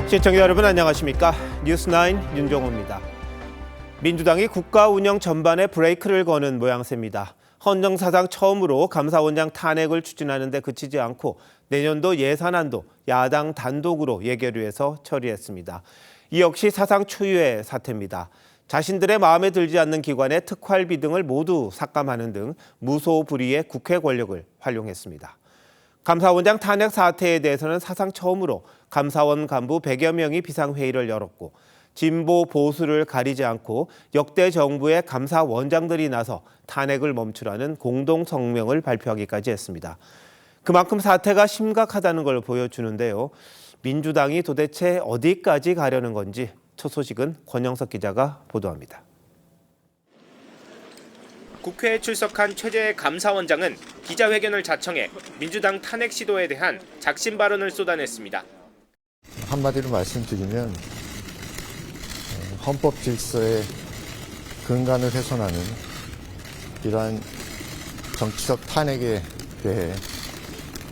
시청자 여러분 안녕하십니까? 뉴스9 윤종호입니다. 민주당이 국가 운영 전반에 브레이크를 거는 모양새입니다. 헌정사상 처음으로 감사원장 탄핵을 추진하는 데 그치지 않고 내년도 예산안도 야당 단독으로 예결위에서 처리했습니다. 이 역시 사상 초유의 사태입니다. 자신들의 마음에 들지 않는 기관의 특활비 등을 모두 삭감하는 등 무소불위의 국회 권력을 활용했습니다. 감사원장 탄핵 사태에 대해서는 사상 처음으로 감사원 간부 100여 명이 비상회의를 열었고 진보 보수를 가리지 않고 역대 정부의 감사원장들이 나서 탄핵을 멈추라는 공동 성명을 발표하기까지 했습니다. 그만큼 사태가 심각하다는 걸 보여주는데요. 민주당이 도대체 어디까지 가려는 건지 첫 소식은 권영석 기자가 보도합니다. 국회에 출석한 최재해 감사원장은 기자회견을 자청해 민주당 탄핵 시도에 대한 작심 발언을 쏟아냈습니다. 한마디로 말씀드리면 헌법 질서의 근간을 훼손하는 이러한 정치적 탄핵에 대해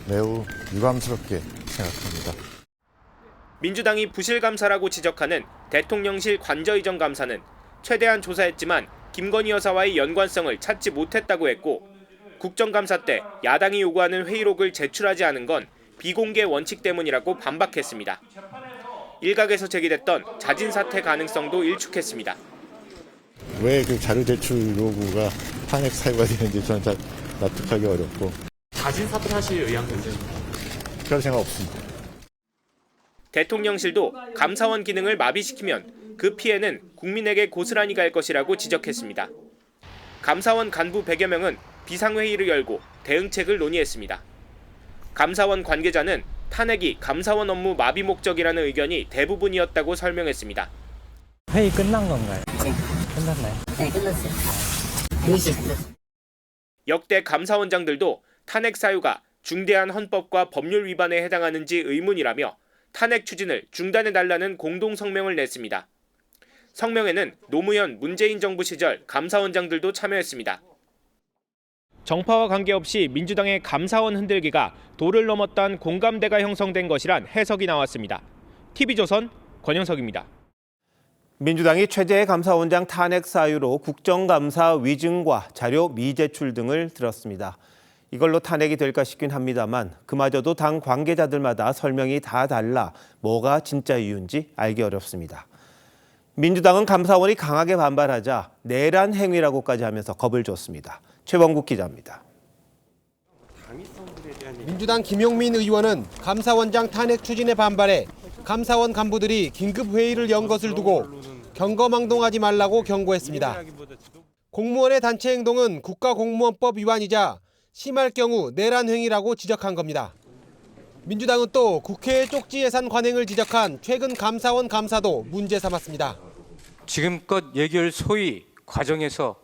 매우 유감스럽게 생각합니다. 민주당이 부실감사라고 지적하는 대통령실 관저이전 감사는 최대한 조사했지만 김건희 여사와의 연관성을 찾지 못했다고 했고 국정감사 때 야당이 요구하는 회의록을 제출하지 않은 건 비공개 원칙 때문이라고 반박했습니다. 일각에서 제기됐던 자진 사퇴 가능성도 일축했습니다. 왜 그 자료 제출 요구가 탄핵 사유가 되는지 저는 잘 납득하기 어렵고. 자진 사퇴하실 의향도 있으십니까? 그럴 생각 없습니다. 대통령실도 감사원 기능을 마비시키면 그 피해는 국민에게 고스란히 갈 것이라고 지적했습니다. 감사원 간부 100여 명은 비상회의를 열고 대응책을 논의했습니다. 감사원 관계자는 탄핵이 감사원 업무 마비 목적이라는 의견이 대부분이었다고 설명했습니다. 회의 끝난 건가요? 네. 끝났나요? 네, 끝났어요. 2시 끝났어요. 역대 감사원장들도 탄핵 사유가 중대한 헌법과 법률 위반에 해당하는지 의문이라며 탄핵 추진을 중단해달라는 공동 성명을 냈습니다. 성명에는 노무현, 문재인 정부 시절 감사원장들도 참여했습니다. 정파와 관계없이 민주당의 감사원 흔들기가 도를 넘었다는 공감대가 형성된 것이란 해석이 나왔습니다. TV조선 권영석입니다. 민주당이 최재해 감사원장 탄핵 사유로 국정감사 위증과 자료 미제출 등을 들었습니다. 이걸로 탄핵이 될까 싶긴 합니다만 그마저도 당 관계자들마다 설명이 다 달라 뭐가 진짜 이유인지 알기 어렵습니다. 민주당은 감사원이 강하게 반발하자 내란 행위라고까지 하면서 겁을 줬습니다. 최범국 기자입니다. 민주당 김용민 의원은 감사원장 탄핵 추진에 반발해 감사원 간부들이 긴급 회의를 연 것을 두고 경거망동하지 말라고 경고했습니다. 공무원의 단체 행동은 국가공무원법 위반이자 심할 경우 내란 행위라고 지적한 겁니다. 민주당은 또 국회의 쪽지 예산 관행을 지적한 최근 감사원 감사도 문제 삼았습니다. 지금껏 예결 소위 과정에서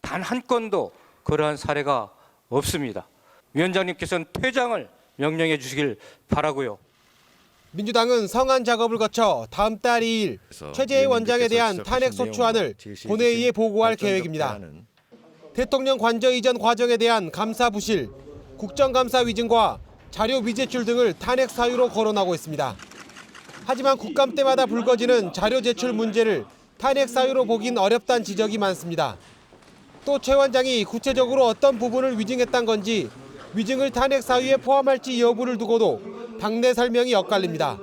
단 한 건도 그러한 사례가 없습니다. 위원장님께서는 퇴장을 명령해 주시길 바라고요. 민주당은 성안 작업을 거쳐 다음 달 2일 최재해 원장에 대한 탄핵 소추안을 본회의에 보고할 계획입니다. 대통령 관저 이전 과정에 대한 감사 부실, 국정감사 위증과 자료 미제출 등을 탄핵 사유로 거론하고 있습니다. 하지만 국감 때마다 불거지는 자료 제출 문제를 탄핵 사유로 보긴 어렵다는 지적이 많습니다. 또 최 원장이 구체적으로 어떤 부분을 위증했던 건지 위증을 탄핵 사유에 포함할지 여부를 두고도 당내 설명이 엇갈립니다.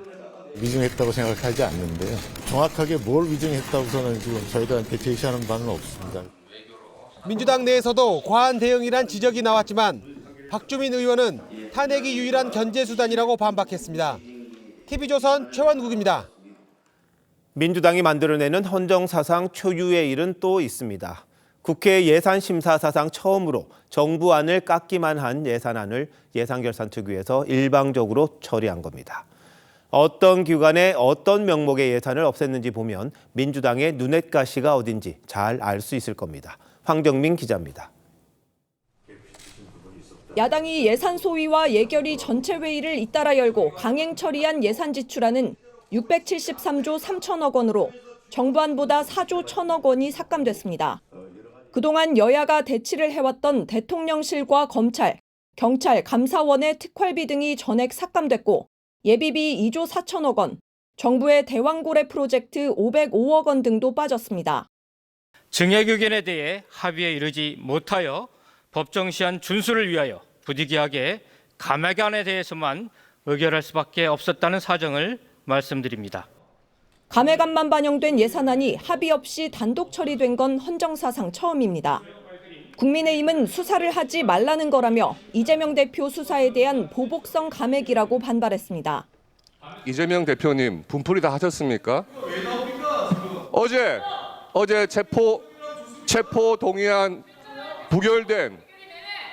위증했다고 생각하지 않는데요. 정확하게 뭘 위증했다고서는 지금 저희들한테 제시하는 바는 없습니다. 민주당 내에서도 과한 대응이란 지적이 나왔지만 박주민 의원은 탄핵이 유일한 견제 수단이라고 반박했습니다. TV조선 최원국입니다. 민주당이 만들어내는 헌정사상 초유의 일은 또 있습니다. 국회 예산심사 사상 처음으로 정부안을 깎기만 한 예산안을 예산결산특위에서 일방적으로 처리한 겁니다. 어떤 기관에 어떤 명목의 예산을 없앴는지 보면 민주당의 눈엣가시가 어딘지 잘 알 수 있을 겁니다. 황정민 기자입니다. 야당이 예산 소위와 예결위 전체 회의를 잇따라 열고 강행 처리한 예산 지출안은 673조 3천억 원으로 정부안보다 4조 1천억 원이 삭감됐습니다. 그동안 여야가 대치를 해왔던 대통령실과 검찰, 경찰, 감사원의 특활비 등이 전액 삭감됐고 예비비 2조 4천억 원, 정부의 대왕고래 프로젝트 505억 원 등도 빠졌습니다. 증액 의견에 대해 합의에 이르지 못하여 법정 시한 준수를 위하여 부득이하게 감액안에 대해서만 의결할 수밖에 없었다는 사정을 말씀드립니다. 감액안만 반영된 예산안이 합의 없이 단독 처리된 건 헌정사상 처음입니다. 국민의힘은 수사를 하지 말라는 거라며 이재명 대표 수사에 대한 보복성 감액이라고 반발했습니다. 이재명 대표님 분풀이 다 하셨습니까? 어제 체포 동의안 부결된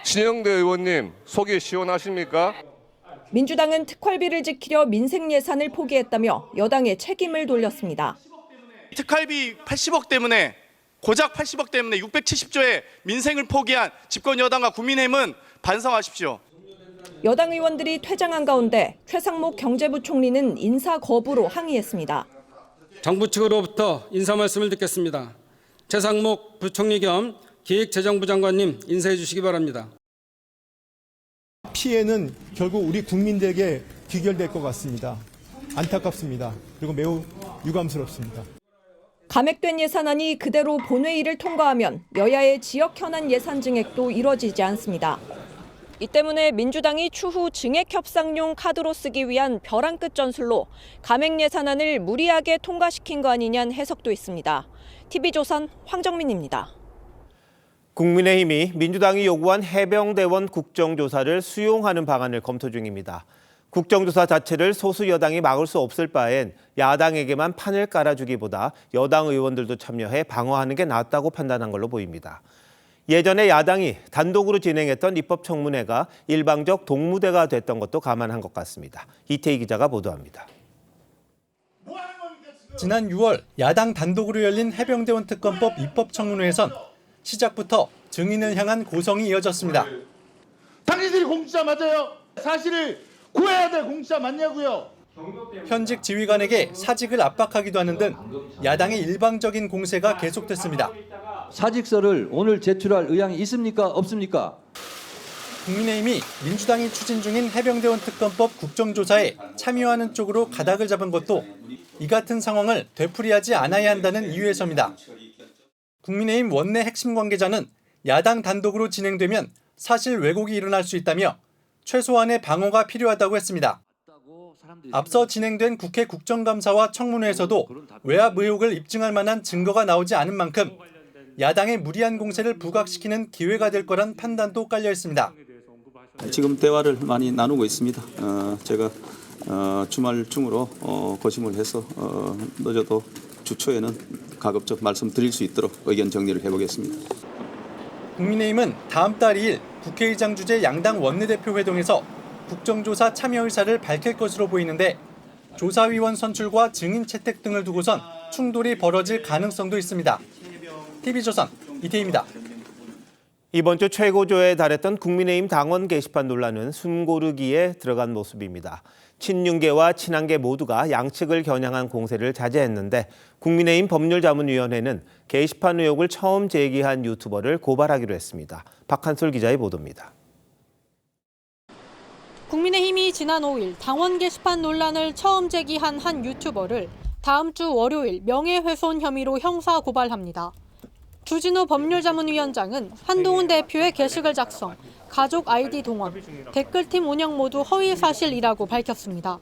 신영대 의원님 속이 시원하십니까? 민주당은 특활비를 지키려 민생 예산을 포기했다며 여당에 책임을 돌렸습니다. 특활비 80억 때문에 고작 80억 때문에 670조의 민생을 포기한 집권 여당과 국민의힘은 반성하십시오. 여당 의원들이 퇴장한 가운데 최상목 경제부총리는 인사 거부로 항의했습니다. 정부 측으로부터 인사 말씀을 듣겠습니다. 최상목 부총리 겸 기획재정부 장관님 인사해 주시기 바랍니다. 피해는 결국 우리 국민들에게 귀결될 것 같습니다. 안타깝습니다. 그리고 매우 유감스럽습니다. 감액된 예산안이 그대로 본회의를 통과하면 여야의 지역 현안 예산 증액도 이뤄지지 않습니다. 이 때문에 민주당이 추후 증액 협상용 카드로 쓰기 위한 벼랑 끝 전술로 감액 예산안을 무리하게 통과시킨 거 아니냐는 해석도 있습니다. TV조선 황정민입니다. 국민의힘이 민주당이 요구한 해병대원 국정조사를 수용하는 방안을 검토 중입니다. 국정조사 자체를 소수 여당이 막을 수 없을 바엔 야당에게만 판을 깔아주기보다 여당 의원들도 참여해 방어하는 게 낫다고 판단한 걸로 보입니다. 예전에 야당이 단독으로 진행했던 입법청문회가 일방적 동무대가 됐던 것도 감안한 것 같습니다. 이태희 기자가 보도합니다. 지난 6월 야당 단독으로 열린 해병대원 특검법 입법청문회에선 시작부터 증인을 향한 고성이 이어졌습니다. 당신들이 공직자 맞아요? 사실을 구해야 될 공직자 맞냐고요? 현직 지휘관에게 사직을 압박하기도 하는 등 야당의 일방적인 공세가 계속됐습니다. 사직서를 오늘 제출할 의향이 있습니까? 없습니까? 국민의힘이 민주당이 추진 중인 해병대원 특검법 국정조사에 참여하는 쪽으로 가닥을 잡은 것도 이 같은 상황을 되풀이하지 않아야 한다는 이유에서입니다. 국민의힘 원내 핵심 관계자는 야당 단독으로 진행되면 사실 왜곡이 일어날 수 있다며 최소한의 방어가 필요하다고 했습니다. 앞서 진행된 국회 국정감사와 청문회에서도 외압 의혹을 입증할 만한 증거가 나오지 않은 만큼 야당의 무리한 공세를 부각시키는 기회가 될 거란 판단도 깔려 있습니다. 지금 대화를 많이 나누고 있습니다. 제가 주말 중으로 고심을 해서 늦어도 주 초에는 가급적 말씀드릴 수 있도록 의견 정리를 해보겠습니다. 국민의힘은 다음 달 2일 국회의장 주재 양당 원내대표 회동에서 국정조사 참여 의사를 밝힐 것으로 보이는데 조사위원 선출과 증인 채택 등을 두고선 충돌이 벌어질 가능성도 있습니다. TV조선 이태희입니다. 이번 주 최고조에 달했던 국민의힘 당원 게시판 논란은 숨고르기에 들어간 모습입니다. 친윤계와 친한계 모두가 양측을 겨냥한 공세를 자제했는데 국민의힘 법률자문위원회는 게시판 의혹을 처음 제기한 유튜버를 고발하기로 했습니다. 박한솔 기자의 보도입니다. 국민의힘이 지난 5일 당원 게시판 논란을 처음 제기한 한 유튜버를 다음 주 월요일 명예훼손 혐의로 형사 고발합니다. 주진우 법률자문위원장은 한동훈 대표의 게시글 작성, 가족 아이디 동원, 댓글팀 운영 모두 허위 사실이라고 밝혔습니다.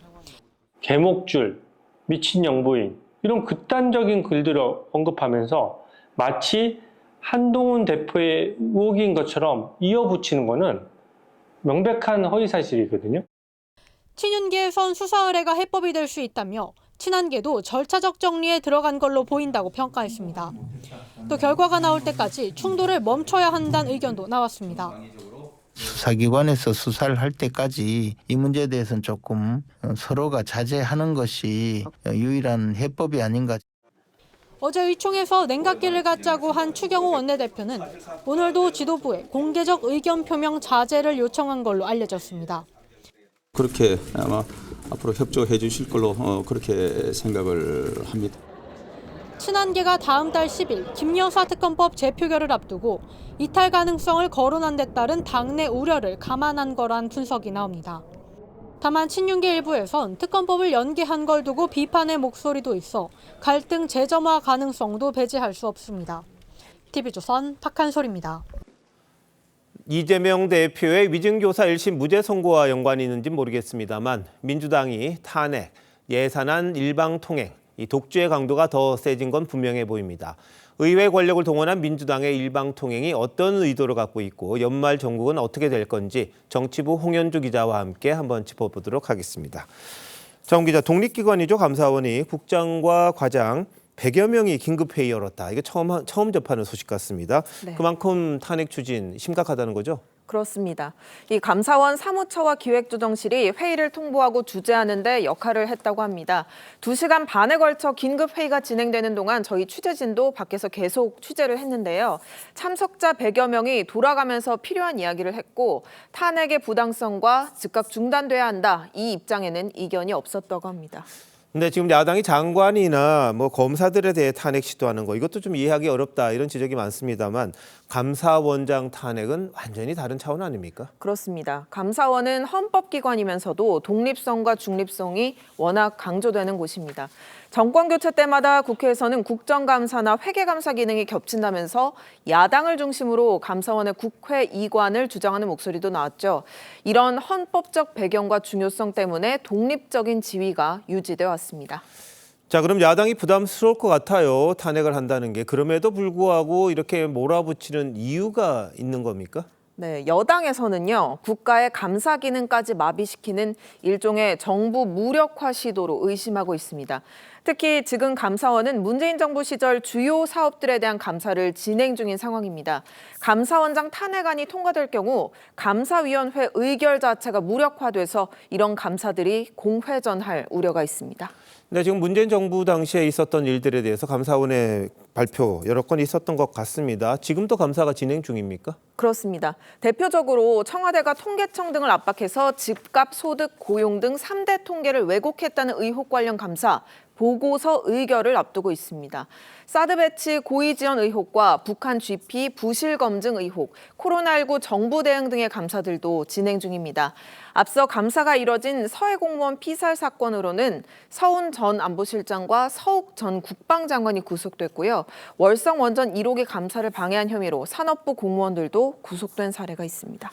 개목줄, 미친 영부인 이런 극단적인 글들을 언급하면서 마치 한동훈 대표의 의혹인 것처럼 이어붙이는 것은 명백한 허위 사실이거든요. 친윤계에선 수사 의뢰가 해법이 될 수 있다며 친한계도 절차적 정리에 들어간 걸로 보인다고 평가했습니다. 또 결과가 나올 때까지 충돌을 멈춰야 한다는 의견도 나왔습니다. 수사기관에서 수사를 할 때까지 이 문제에 대해서는 조금 서로가 자제하는 것이 유일한 해법이 아닌가. 어제 의총에서 냉각기를 갖자고 한 추경호 원내대표는 오늘도 지도부에 공개적 의견 표명 자제를 요청한 걸로 알려졌습니다. 그렇게 아마 앞으로 협조해 주실 걸로 그렇게 생각을 합니다. 친한계가 다음 달 10일 김여사 특검법 재표결을 앞두고 이탈 가능성을 거론한 데 따른 당내 우려를 감안한 거란 분석이 나옵니다. 다만 친윤계 일부에선 특검법을 연기한 걸 두고 비판의 목소리도 있어 갈등 재점화 가능성도 배제할 수 없습니다. TV조선 박한솔입니다. 이재명 대표의 위증교사 1심 무죄 선고와 연관이 있는지 모르겠습니다만 민주당이 탄핵, 예산안 일방통행, 이 독주의 강도가 더 세진 건 분명해 보입니다. 의회 권력을 동원한 민주당의 일방통행이 어떤 의도를 갖고 있고 연말 정국은 어떻게 될 건지 정치부 홍현주 기자와 함께 한번 짚어보도록 하겠습니다. 정 기자, 독립기관이죠. 감사원이 국장과 과장 100여 명이 긴급회의 열었다. 이게 처음 접하는 소식 같습니다. 네. 그만큼 탄핵 추진 심각하다는 거죠? 그렇습니다. 이 감사원 사무처와 기획조정실이 회의를 통보하고 주재하는 데 역할을 했다고 합니다. 2시간 반에 걸쳐 긴급회의가 진행되는 동안 저희 취재진도 밖에서 계속 취재를 했는데요. 참석자 100여 명이 돌아가면서 필요한 이야기를 했고 탄핵의 부당성과 즉각 중단돼야 한다. 이 입장에는 이견이 없었다고 합니다. 근데 지금 야당이 장관이나 뭐 검사들에 대해 탄핵 시도하는 거 이것도 좀 이해하기 어렵다 이런 지적이 많습니다만 감사원장 탄핵은 완전히 다른 차원 아닙니까? 그렇습니다. 감사원은 헌법기관이면서도 독립성과 중립성이 워낙 강조되는 곳입니다. 정권 교체 때마다 국회에서는 국정감사나 회계감사 기능이 겹친다면서 야당을 중심으로 감사원의 국회 이관을 주장하는 목소리도 나왔죠. 이런 헌법적 배경과 중요성 때문에 독립적인 지위가 유지돼 왔습니다. 자, 그럼 야당이 부담스러울 것 같아요. 탄핵을 한다는 게. 그럼에도 불구하고 이렇게 몰아붙이는 이유가 있는 겁니까? 네, 여당에서는요, 국가의 감사 기능까지 마비시키는 일종의 정부 무력화 시도로 의심하고 있습니다. 특히 지금 감사원은 문재인 정부 시절 주요 사업들에 대한 감사를 진행 중인 상황입니다. 감사원장 탄핵안이 통과될 경우 감사위원회 의결 자체가 무력화돼서 이런 감사들이 공회전할 우려가 있습니다. 네, 지금 문재인 정부 당시에 있었던 일들에 대해서 감사원의 발표 여러 건 있었던 것 같습니다. 지금도 감사가 진행 중입니까? 그렇습니다. 대표적으로 청와대가 통계청 등을 압박해서 집값, 소득, 고용 등 3대 통계를 왜곡했다는 의혹 관련 감사, 보고서 의결을 앞두고 있습니다. 사드 배치 고의 지원 의혹과 북한 GP 부실 검증 의혹, 코로나19 정부 대응 등의 감사들도 진행 중입니다. 앞서 감사가 이뤄진 서해 공무원 피살 사건으로는 서훈 전 안보실장과 서욱 전 국방장관이 구속됐고요. 월성 원전 1호기 감사를 방해한 혐의로 산업부 공무원들도 구속된 사례가 있습니다.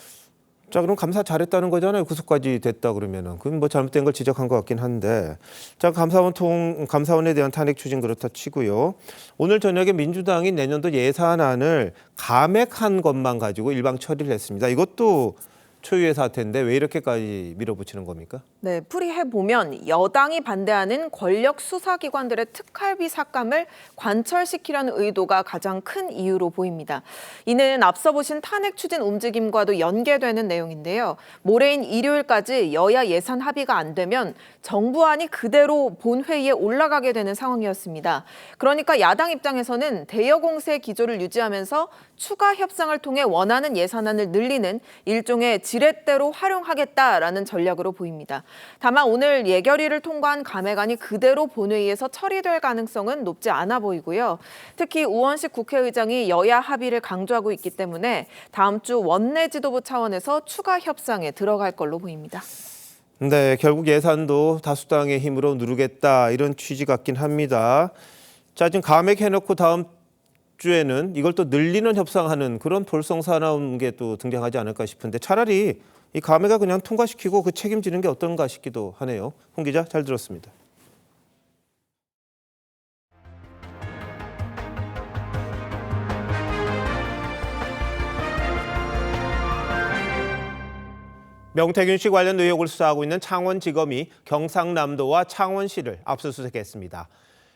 자, 그럼 감사 잘했다는 거잖아요. 구속까지 됐다 그러면은. 그건 뭐 잘못된 걸 지적한 것 같긴 한데. 자, 감사원에 대한 탄핵 추진 그렇다 치고요. 오늘 저녁에 민주당이 내년도 예산안을 감액한 것만 가지고 일방 처리를 했습니다. 이것도 초유의 사태인데 왜 이렇게까지 밀어붙이는 겁니까? 네, 풀이해보면 여당이 반대하는 권력 수사기관들의 특활비 삭감을 관철시키려는 의도가 가장 큰 이유로 보입니다. 이는 앞서 보신 탄핵 추진 움직임과도 연계되는 내용인데요. 모레인 일요일까지 여야 예산 합의가 안 되면 정부안이 그대로 본회의에 올라가게 되는 상황이었습니다. 그러니까 야당 입장에서는 대여 공세 기조를 유지하면서 추가 협상을 통해 원하는 예산안을 늘리는 일종의 지렛대로 활용하겠다라는 전략으로 보입니다. 다만 오늘 예결위를 통과한 감액안이 그대로 본회의에서 처리될 가능성은 높지 않아 보이고요. 특히 우원식 국회의장이 여야 합의를 강조하고 있기 때문에 다음 주 원내 지도부 차원에서 추가 협상에 들어갈 걸로 보입니다. 네, 결국 예산도 다수당의 힘으로 누르겠다 이런 취지 같긴 합니다. 자, 지금 감액해놓고 다음 주에는 이걸 또 늘리는 협상하는 그런 돌성사 나온 게 또 등장하지 않을까 싶은데 차라리 이 감액을 그냥 통과시키고 그 책임지는 게 어떤가 싶기도 하네요. 홍 기자, 잘 들었습니다. 명태균 씨 관련 의혹을 수사하고 있는 창원지검이 경상남도와 창원시를 압수수색했습니다.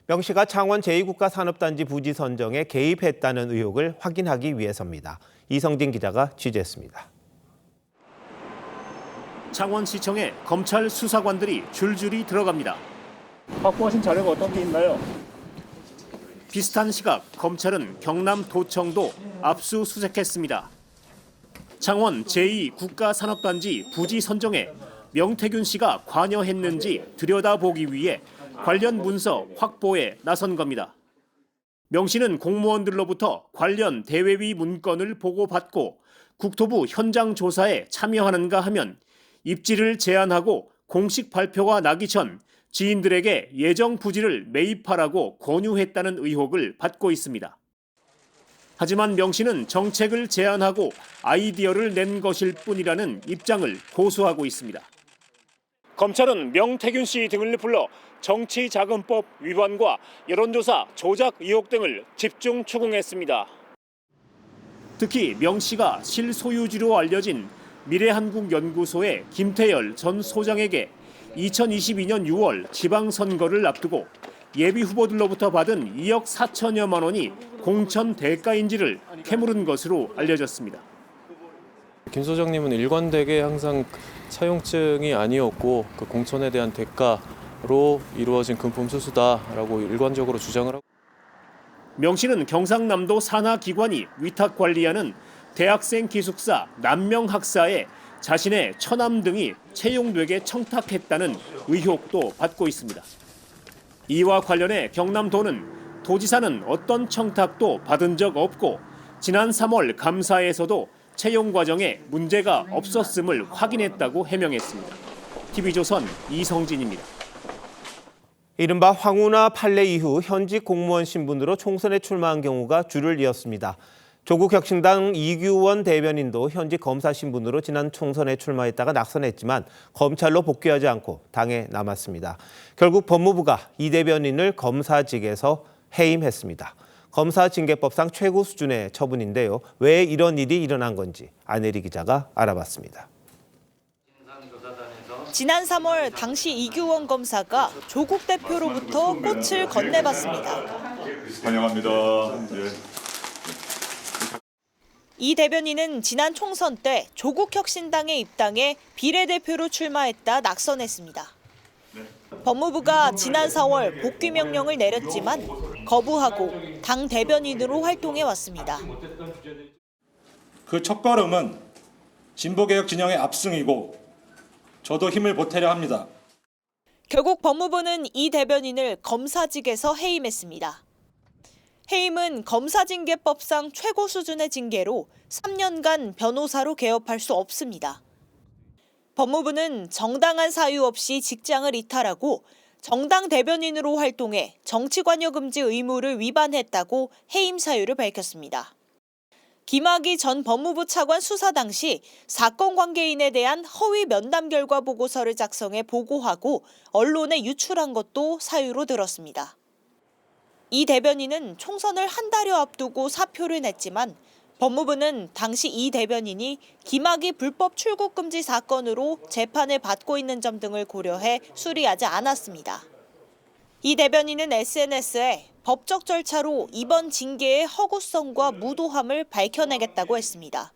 명 씨가 창원 제2국가산업단지 부지 선정에 개입했다는 의혹을 확인하기 위해서입니다. 이성진 기자가 취재했습니다. 창원시청에 검찰 수사관들이 줄줄이 들어갑니다. 확보하신 자료가 어떤 게 있나요? 비슷한 시각 검찰은 경남도청도 압수수색했습니다. 창원 제2국가산업단지 부지 선정에 명태균 씨가 관여했는지 들여다보기 위해 관련 문서 확보에 나선 겁니다. 명 씨는 공무원들로부터 관련 대외위 문건을 보고받고 국토부 현장 조사에 참여하는가 하면 입지를 제안하고 공식 발표가 나기 전 지인들에게 예정 부지를 매입하라고 권유했다는 의혹을 받고 있습니다. 하지만 명 씨는 정책을 제안하고 아이디어를 낸 것일 뿐이라는 입장을 고수하고 있습니다. 검찰은 명태균 씨 등을 불러 정치자금법 위반과 여론조사 조작 의혹 등을 집중 추궁했습니다. 특히 명 씨가 실소유주로 알려진 미래한국연구소의 김태열 전 소장에게 2022년 6월 지방선거를 앞두고 예비 후보들로부터 받은 2억 4천여만 원이 공천 대가인지를 캐물은 것으로 알려졌습니다. 김 소장님은 일관되게 항상 차용증이 아니었고 그 공천에 대한 대가로 이루어진 금품 수수다라고 일관적으로 주장을 하고. 명 씨는 경상남도 산하기관이 위탁 관리하는 대학생 기숙사 남명학사에 자신의 처남 등이 채용되게 청탁했다는 의혹도 받고 있습니다. 이와 관련해 경남도는 도지사는 어떤 청탁도 받은 적 없고 지난 3월 감사에서도 채용 과정에 문제가 없었음을 확인했다고 해명했습니다. TV조선 이성진입니다. 이른바 황운하 판례 이후 현직 공무원 신분으로 총선에 출마한 경우가 줄을 이었습니다. 조국혁신당 이규원 대변인도 현직 검사 신분으로 지난 총선에 출마했다가 낙선했지만 검찰로 복귀하지 않고 당에 남았습니다. 결국 법무부가 이 대변인을 검사직에서 해임했습니다. 검사징계법상 최고 수준의 처분인데요. 왜 이런 일이 일어난 건지 안혜리 기자가 알아봤습니다. 지난 3월 당시 이규원 검사가 조국 대표로부터 꽃을 건네받습니다. 환영합니다. 네. 이 대변인은 지난 총선 때 조국혁신당에 입당해 비례대표로 출마했다 낙선했습니다. 법무부가 지난 4월 복귀 명령을 내렸지만 거부하고 당 대변인으로 활동해왔습니다. 그 첫걸음은 진보개혁 진영의 압승이고 저도 힘을 보태려 합니다. 결국 법무부는 이 대변인을 검사직에서 해임했습니다. 해임은 검사징계법상 최고 수준의 징계로 3년간 변호사로 개업할 수 없습니다. 법무부는 정당한 사유 없이 직장을 이탈하고 정당 대변인으로 활동해 정치관여금지 의무를 위반했다고 해임 사유를 밝혔습니다. 김학의 전 법무부 차관 수사 당시 사건 관계인에 대한 허위 면담 결과 보고서를 작성해 보고하고 언론에 유출한 것도 사유로 들었습니다. 이 대변인은 총선을 한 달여 앞두고 사표를 냈지만 법무부는 당시 이 대변인이 김학의 불법 출국 금지 사건으로 재판을 받고 있는 점 등을 고려해 수리하지 않았습니다. 이 대변인은 SNS에 법적 절차로 이번 징계의 허구성과 무도함을 밝혀내겠다고 했습니다.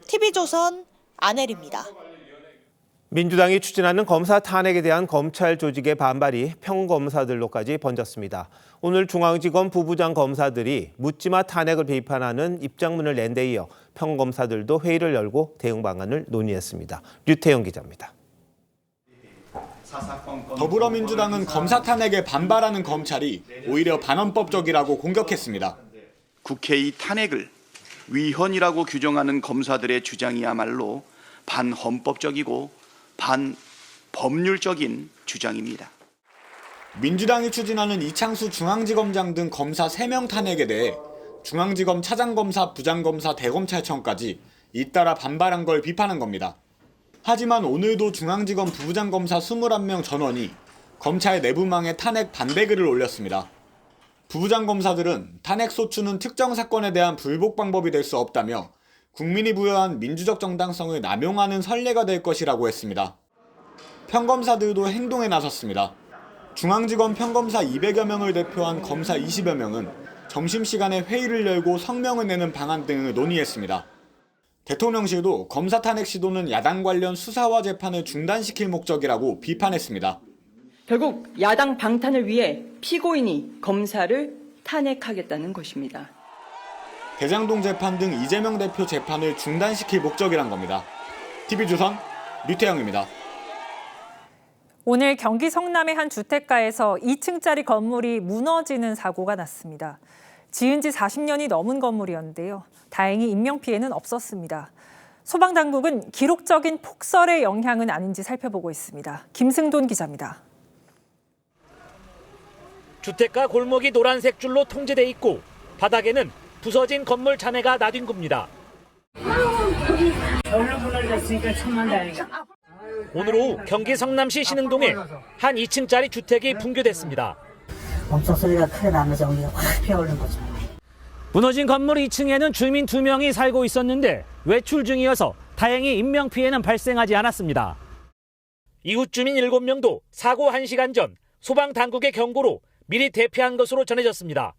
TV조선 안혜리입니다. 민주당이 추진하는 검사 탄핵에 대한 검찰 조직의 반발이 평검사들로까지 번졌습니다. 오늘 중앙지검 부부장 검사들이 묻지마 탄핵을 비판하는 입장문을 낸 데 이어 평검사들도 회의를 열고 대응 방안을 논의했습니다. 류태영 기자입니다. 더불어민주당은 검사 탄핵에 반발하는 검찰이 오히려 반헌법적이라고 공격했습니다. 국회의 탄핵을 위헌이라고 규정하는 검사들의 주장이야말로 반헌법적이고 반법률적인 주장입니다. 민주당이 추진하는 이창수 중앙지검장 등 검사 3명 탄핵에 대해 중앙지검 차장검사, 부장검사, 대검찰청까지 잇따라 반발한 걸 비판한 겁니다. 하지만 오늘도 중앙지검 부부장검사 21명 전원이 검찰 내부망에 탄핵 반대글을 올렸습니다. 부부장검사들은 탄핵 소추는 특정 사건에 대한 불복 방법이 될 수 없다며 국민이 부여한 민주적 정당성을 남용하는 선례가 될 것이라고 했습니다. 평검사들도 행동에 나섰습니다. 중앙지검 평검사 200여 명을 대표한 검사 20여 명은 점심시간에 회의를 열고 성명을 내는 방안 등을 논의했습니다. 대통령실도 검사 탄핵 시도는 야당 관련 수사와 재판을 중단시킬 목적이라고 비판했습니다. 결국 야당 방탄을 위해 피고인이 검사를 탄핵하겠다는 것입니다. 대장동 재판 등 이재명 대표 재판을 중단시킬 목적이란 겁니다. TV조선 류태영입니다. 오늘 경기 성남의 한 주택가에서 2층짜리 건물이 무너지는 사고가 났습니다. 지은 지 40년이 넘은 건물이었는데요. 다행히 인명피해는 없었습니다. 소방당국은 기록적인 폭설의 영향은 아닌지 살펴보고 있습니다. 김승돈 기자입니다. 주택가 골목이 노란색 줄로 통제돼 있고 바닥에는 부서진 건물 잔해가 나뒹굽니다. 오늘 오후 경기 성남시 신흥동에 한 2층짜리 주택이 붕괴됐습니다. 엄청 소리가 크게 나면서 여기가 확 피어오른 거죠. 무너진 건물 2층에는 주민 2명이 살고 있었는데 외출 중이어서 다행히 인명피해는 발생하지 않았습니다. 이웃 주민 7명도 사고 1시간 전 소방당국의 경고로 미리 대피한 것으로 전해졌습니다.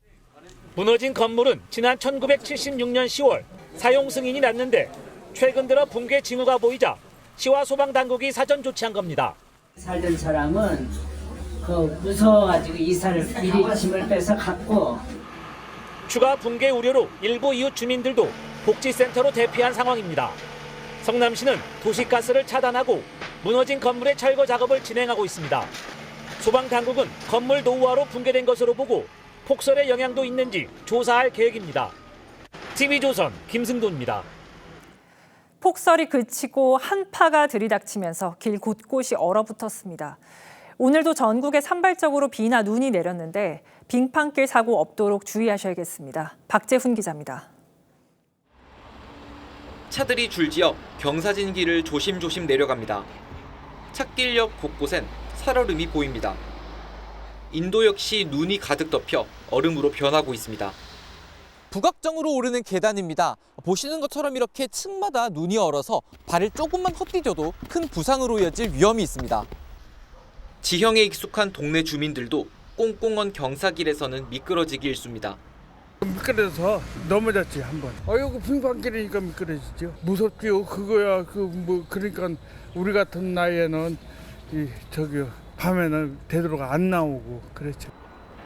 무너진 건물은 지난 1976년 10월 사용 승인이 났는데 최근 들어 붕괴 징후가 보이자 시와 소방당국이 사전 조치한 겁니다. 살던 사람은 무서워가지고 이사를 미리 짐을 빼서 갔고 추가 붕괴 우려로 일부 이웃 주민들도 복지센터로 대피한 상황입니다. 성남시는 도시가스를 차단하고 무너진 건물의 철거 작업을 진행하고 있습니다. 소방당국은 건물 노후화로 붕괴된 것으로 보고 폭설의 영향도 있는지 조사할 계획입니다. TV조선 김승돈입니다. 폭설이 그치고 한파가 들이닥치면서 길 곳곳이 얼어붙었습니다. 오늘도 전국에 산발적으로 비나 눈이 내렸는데 빙판길 사고 없도록 주의하셔야겠습니다. 박재훈 기자입니다. 차들이 줄지어 경사진 길을 조심조심 내려갑니다. 찻길역 곳곳엔 살얼음이 보입니다. 인도 역시 눈이 가득 덮여 얼음으로 변하고 있습니다. 북악정으로 오르는 계단입니다. 보시는 것처럼 이렇게 층마다 눈이 얼어서 발을 조금만 헛디뎌도 큰 부상으로 이어질 위험이 있습니다. 지형에 익숙한 동네 주민들도 꽁꽁언 경사길에서는 미끄러지기 일쑤입니다. 미끄러져서 넘어졌지 한번. 이거 빙판길이니까 미끄러지죠. 무섭지요. 그거야 그러니까 우리 같은 나이에는 밤에는 되도록 안 나오고 그렇죠.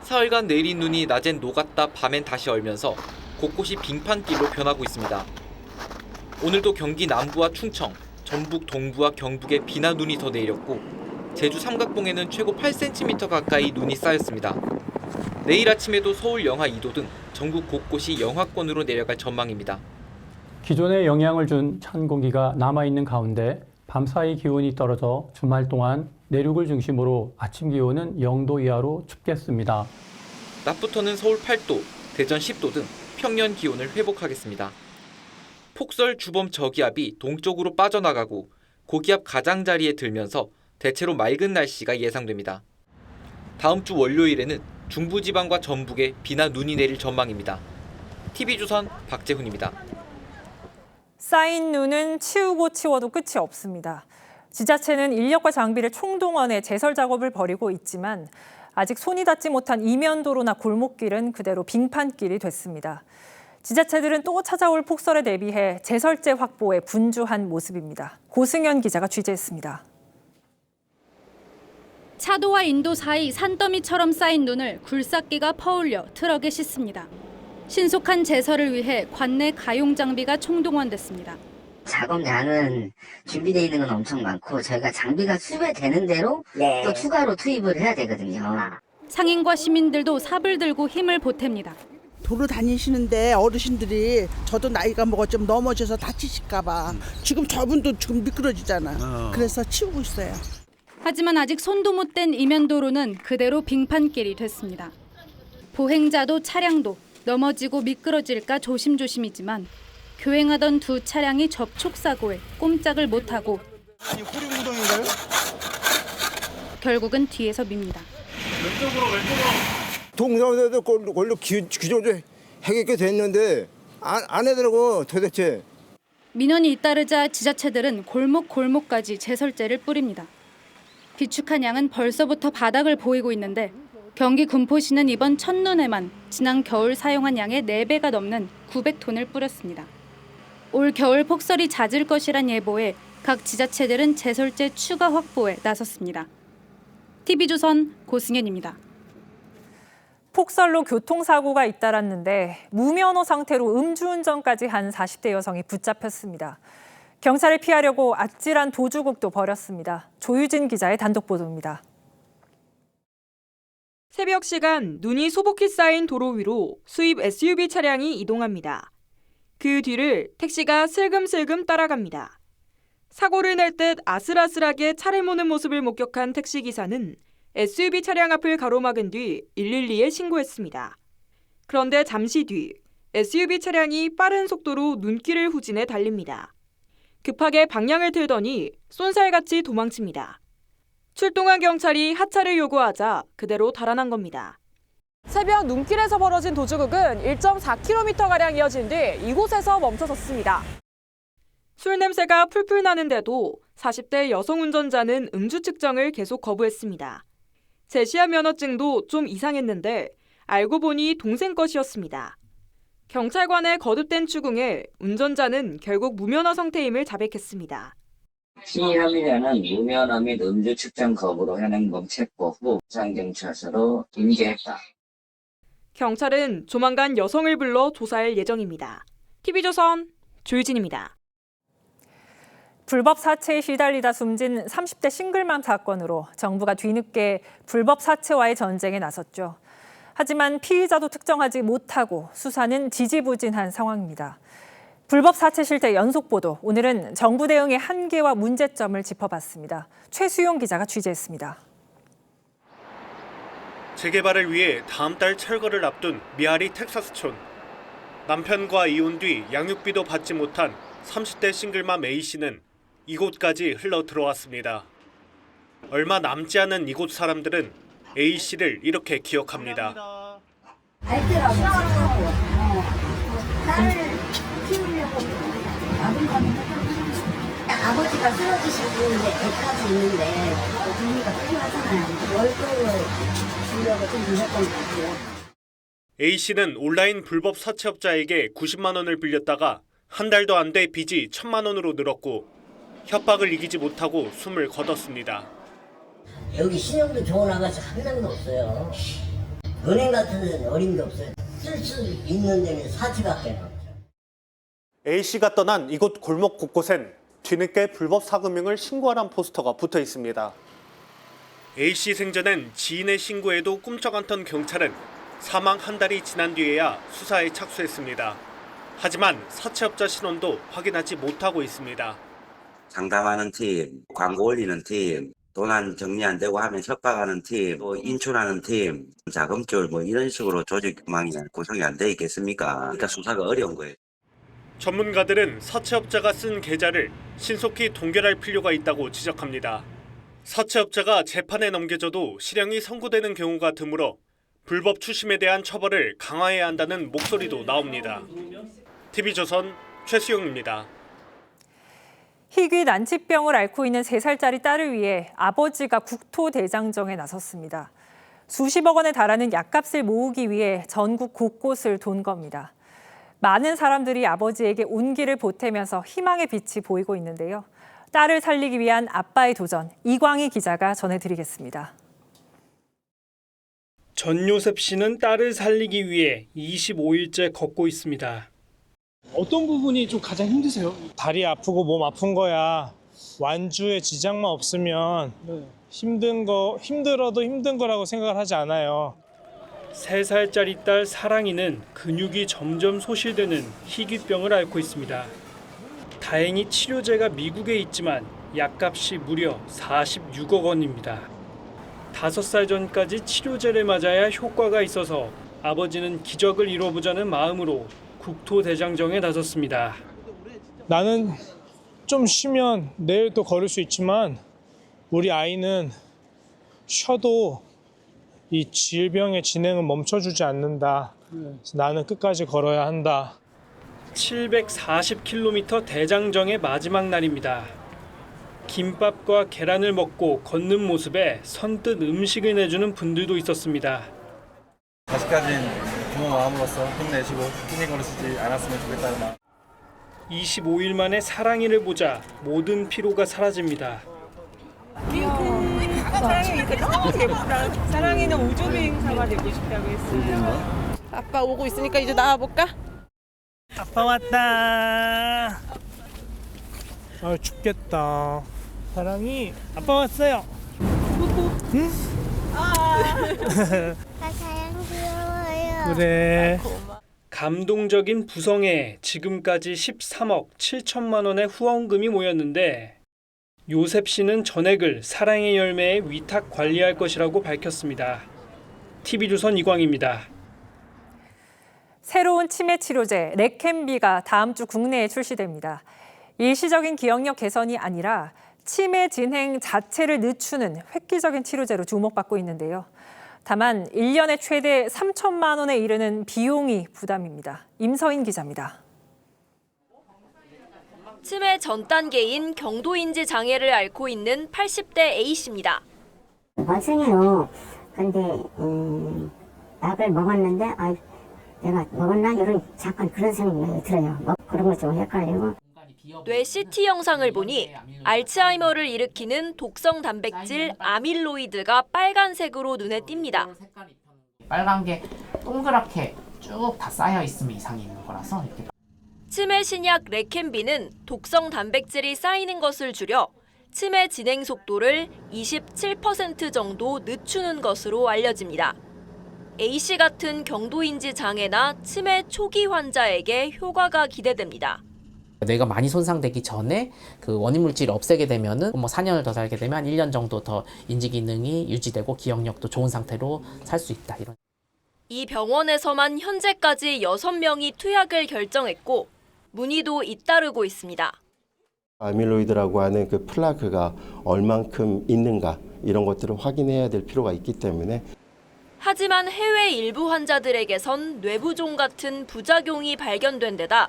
사흘간 내린 눈이 낮엔 녹았다 밤엔 다시 얼면서 곳곳이 빙판길로 변하고 있습니다. 오늘도 경기 남부와 충청, 전북 동부와 경북에 비나 눈이 더 내렸고 제주 삼각봉에는 최고 8cm 가까이 눈이 쌓였습니다. 내일 아침에도 서울 영하 2도 등 전국 곳곳이 영하권으로 내려갈 전망입니다. 기존에 영향을 준 찬 공기가 남아있는 가운데 밤사이 기온이 떨어져 주말 동안 내륙을 중심으로 아침 기온은 0도 이하로 춥겠습니다. 낮부터는 서울 8도, 대전 10도 등 평년 기온을 회복하겠습니다. 폭설 주범 저기압이 동쪽으로 빠져나가고 고기압 가장자리에 들면서 대체로 맑은 날씨가 예상됩니다. 다음 주 월요일에는 중부지방과 전북에 비나 눈이 내릴 전망입니다. TV조선 박재훈입니다. 쌓인 눈은 치우고 치워도 끝이 없습니다. 지자체는 인력과 장비를 총동원해 제설 작업을 벌이고 있지만 아직 손이 닿지 못한 이면도로나 골목길은 그대로 빙판길이 됐습니다. 지자체들은 또 찾아올 폭설에 대비해 제설제 확보에 분주한 모습입니다. 고승현 기자가 취재했습니다. 차도와 인도 사이 산더미처럼 쌓인 눈을 굴삭기가 퍼올려 트럭에 싣습니다. 신속한 제설을 위해 관내 가용 장비가 총동원됐습니다. 작업량은 준비되어 있는 건 엄청 많고 저희가 장비가 수배되는 대로 또 추가로 투입을 해야 되거든요. 상인과 시민들도 삽을 들고 힘을 보탭니다. 도로 다니시는데 어르신들이 저도 나이가 먹었지만 넘어져서 다치실까 봐 지금 저분도 지금 미끄러지잖아. 그래서 치우고 있어요. 하지만 아직 손도 못 댄 이면도로는 그대로 빙판길이 됐습니다. 보행자도 차량도 넘어지고 미끄러질까 조심조심이지만 교행하던 두 차량이 접촉사고에 꼼짝을 못하고 결국은 뒤에서 밉니다. 동서에도 원래 규정을 하겠게 됐는데 안 하더라고 도대체. 민원이 잇따르자 지자체들은 골목골목까지 제설제를 뿌립니다. 비축한 양은 벌써부터 바닥을 보이고 있는데 경기 군포시는 이번 첫눈에만 지난 겨울 사용한 양의 4배가 넘는 900톤을 뿌렸습니다. 올 겨울 폭설이 잦을 것이란 예보에 각 지자체들은 제설제 추가 확보에 나섰습니다. TV조선 고승현입니다. 폭설로 교통사고가 잇따랐는데 무면허 상태로 음주운전까지 한 40대 여성이 붙잡혔습니다. 경찰을 피하려고 아찔한 도주극도 벌였습니다. 조유진 기자의 단독 보도입니다. 새벽 시간 눈이 소복히 쌓인 도로 위로 수입 SUV 차량이 이동합니다. 그 뒤를 택시가 슬금슬금 따라갑니다. 사고를 낼 듯 아슬아슬하게 차를 모는 모습을 목격한 택시기사는 SUV 차량 앞을 가로막은 뒤 112에 신고했습니다. 그런데 잠시 뒤 SUV 차량이 빠른 속도로 눈길을 후진해 달립니다. 급하게 방향을 틀더니 쏜살같이 도망칩니다. 출동한 경찰이 하차를 요구하자 그대로 달아난 겁니다. 새벽 눈길에서 벌어진 도주극은 1.4km가량 이어진 뒤 이곳에서 멈춰섰습니다. 술 냄새가 풀풀 나는데도 40대 여성 운전자는 음주 측정을 계속 거부했습니다. 제시한 면허증도 좀 이상했는데 알고 보니 동생 것이었습니다. 경찰관의 거듭된 추궁에 운전자는 결국 무면허 상태임을 자백했습니다. 시위 혐의자는 무면허 및 음주 측정 거부로 현행범 체포 후 부산경찰서로 인계했다. 경찰은 조만간 여성을 불러 조사할 예정입니다. TV조선 조유진입니다. 불법 사채에 시달리다 숨진 30대 싱글맘 사건으로 정부가 뒤늦게 불법 사채와의 전쟁에 나섰죠. 하지만 피의자도 특정하지 못하고 수사는 지지부진한 상황입니다. 불법 사채 실태 연속 보도, 오늘은 정부 대응의 한계와 문제점을 짚어봤습니다. 최수용 기자가 취재했습니다. 재개발을 위해 다음 달 철거를 앞둔 미아리 텍사스촌. 남편과 이혼 뒤 양육비도 받지 못한 30대 싱글맘 A씨는 이곳까지 흘러 들어왔습니다. 얼마 남지 않은 이곳 사람들은 A씨를 이렇게 기억합니다. 알더라고. 딸을 키우려고 아버지가 쓰러지시고 이제 애까지 있는데 돈이가 필요하잖아요. 월급을 주려고 좀 늦었던 것 같아요. A씨는 온라인 불법 사채업자에게 90만 원을 빌렸다가 한 달도 안 돼 빚이 1,000만 원으로 늘었고 협박을 이기지 못하고 숨을 거뒀습니다. 여기 신용도 좋은 아가씨 한 명도 없어요. 은행 같은 데는 어림도 없어요. 쓸 수 있는 데는 사채밖에 없어요. A씨가 떠난 이곳 골목 곳곳엔 뒤늦게 불법 사금융을 신고하란 포스터가 붙어 있습니다. A씨 생전엔 지인의 신고에도 꿈쩍 않던 경찰은 사망 한 달이 지난 뒤에야 수사에 착수했습니다. 하지만 사채업자 신원도 확인하지 못하고 있습니다. 상담하는 팀, 광고 올리는 팀, 돈 정리 안 되고 하면 협박하는 팀, 또 인출하는 팀, 자금줄 이런 식으로 조직망이 구성이 안 돼 있겠습니까? 그러니까 수사가 어려운 거예요. 전문가들은 사채업자가 쓴 계좌를 신속히 동결할 필요가 있다고 지적합니다. 사채업자가 재판에 넘겨져도 실형이 선고되는 경우가 드물어 불법 추심에 대한 처벌을 강화해야 한다는 목소리도 나옵니다. TV조선 최수용입니다. 희귀 난치병을 앓고 있는 3살짜리 딸을 위해 아버지가 국토대장정에 나섰습니다. 수십억 원에 달하는 약값을 모으기 위해 전국 곳곳을 돈 겁니다. 많은 사람들이 아버지에게 온기를 보태면서 희망의 빛이 보이고 있는데요. 딸을 살리기 위한 아빠의 도전, 이광희 기자가 전해드리겠습니다. 전요셉 씨는 딸을 살리기 위해 25일째 걷고 있습니다. 어떤 부분이 좀 가장 힘드세요? 다리 아프고 몸 아픈 거야. 완주에 지장만 없으면 힘들어도 힘든 거라고 생각을 하지 않아요. 3살짜리 딸 사랑이는 근육이 점점 소실되는 희귀병을 앓고 있습니다. 다행히 치료제가 미국에 있지만 약값이 무려 46억 원입니다. 5살 전까지 치료제를 맞아야 효과가 있어서 아버지는 기적을 이뤄보자는 마음으로 국토대장정에 나섰습니다. 나는 좀 쉬면 내일 또 걸을 수 있지만 우리 아이는 쉬어도 이 질병의 진행은 멈춰주지 않는다. 나는 끝까지 걸어야 한다. 740km 대장정의 마지막 날입니다. 김밥과 계란을 먹고 걷는 모습에 선뜻 음식을 내주는 분들도 있었습니다. 아직까지는 부모 마음으로서 힘내시고 힘이 걸으시지 않았으면 좋겠다는 마음. 25일 만에 사랑이를 보자 모든 피로가 사라집니다. 사랑이니까 너무 예쁘다. 사랑이는 우주 비행사가 되고 싶다고 했어요. 아빠 오고 있으니까 이제 나와볼까? 아빠 왔다. 아 춥겠다. 사랑이 아빠 왔어요. 응? 나 사랑 귀여워요. 그래. 감동적인 부성에 지금까지 13억 7천만 원의 후원금이 모였는데 요셉 씨는 전액을 사랑의 열매에 위탁 관리할 것이라고 밝혔습니다. TV조선 이광입니다. 새로운 치매 치료제 레켐비가 다음 주 국내에 출시됩니다. 일시적인 기억력 개선이 아니라 치매 진행 자체를 늦추는 획기적인 치료제로 주목받고 있는데요. 다만 1년에 최대 3천만 원에 이르는 비용이 부담입니다. 임서인 기자입니다. 치매 전 단계인 경도인지 장애를 앓고 있는 80대 A씨입니다. 원숭이로 근데 약을 먹었는데 내가 먹었나 이런 잠깐 그런 생각이 들어요. 그런 거 좀 헷갈리고. 뇌 CT 영상을 보니 알츠하이머를 일으키는 독성 단백질 아밀로이드가 빨간색으로 눈에 띕니다. 빨간 게 동그랗게 쭉 다 쌓여 있으면 이상이 있는 거라서 이렇게. 치매 신약 레켐비는 독성 단백질이 쌓이는 것을 줄여 치매 진행 속도를 27% 정도 늦추는 것으로 알려집니다. A씨 같은 경도인지 장애나 치매 초기 환자에게 효과가 기대됩니다. 뇌가 많이 손상되기 전에 그 원인 물질을 없애게 되면은 4년을 더 살게 되면 1년 정도 더 인지 기능이 유지되고 기억력도 좋은 상태로 살 수 있다. 이런. 이 병원에서만 현재까지 6명이 투약을 결정했고 문의도 잇따르고 있습니다. 아밀로이드라고 하는 그 플라크가 얼만큼 있는가 이런 것들을 확인해야 될 필요가 있기 때문에. 하지만 해외 일부 환자들에게선 뇌부종 같은 부작용이 발견된 데다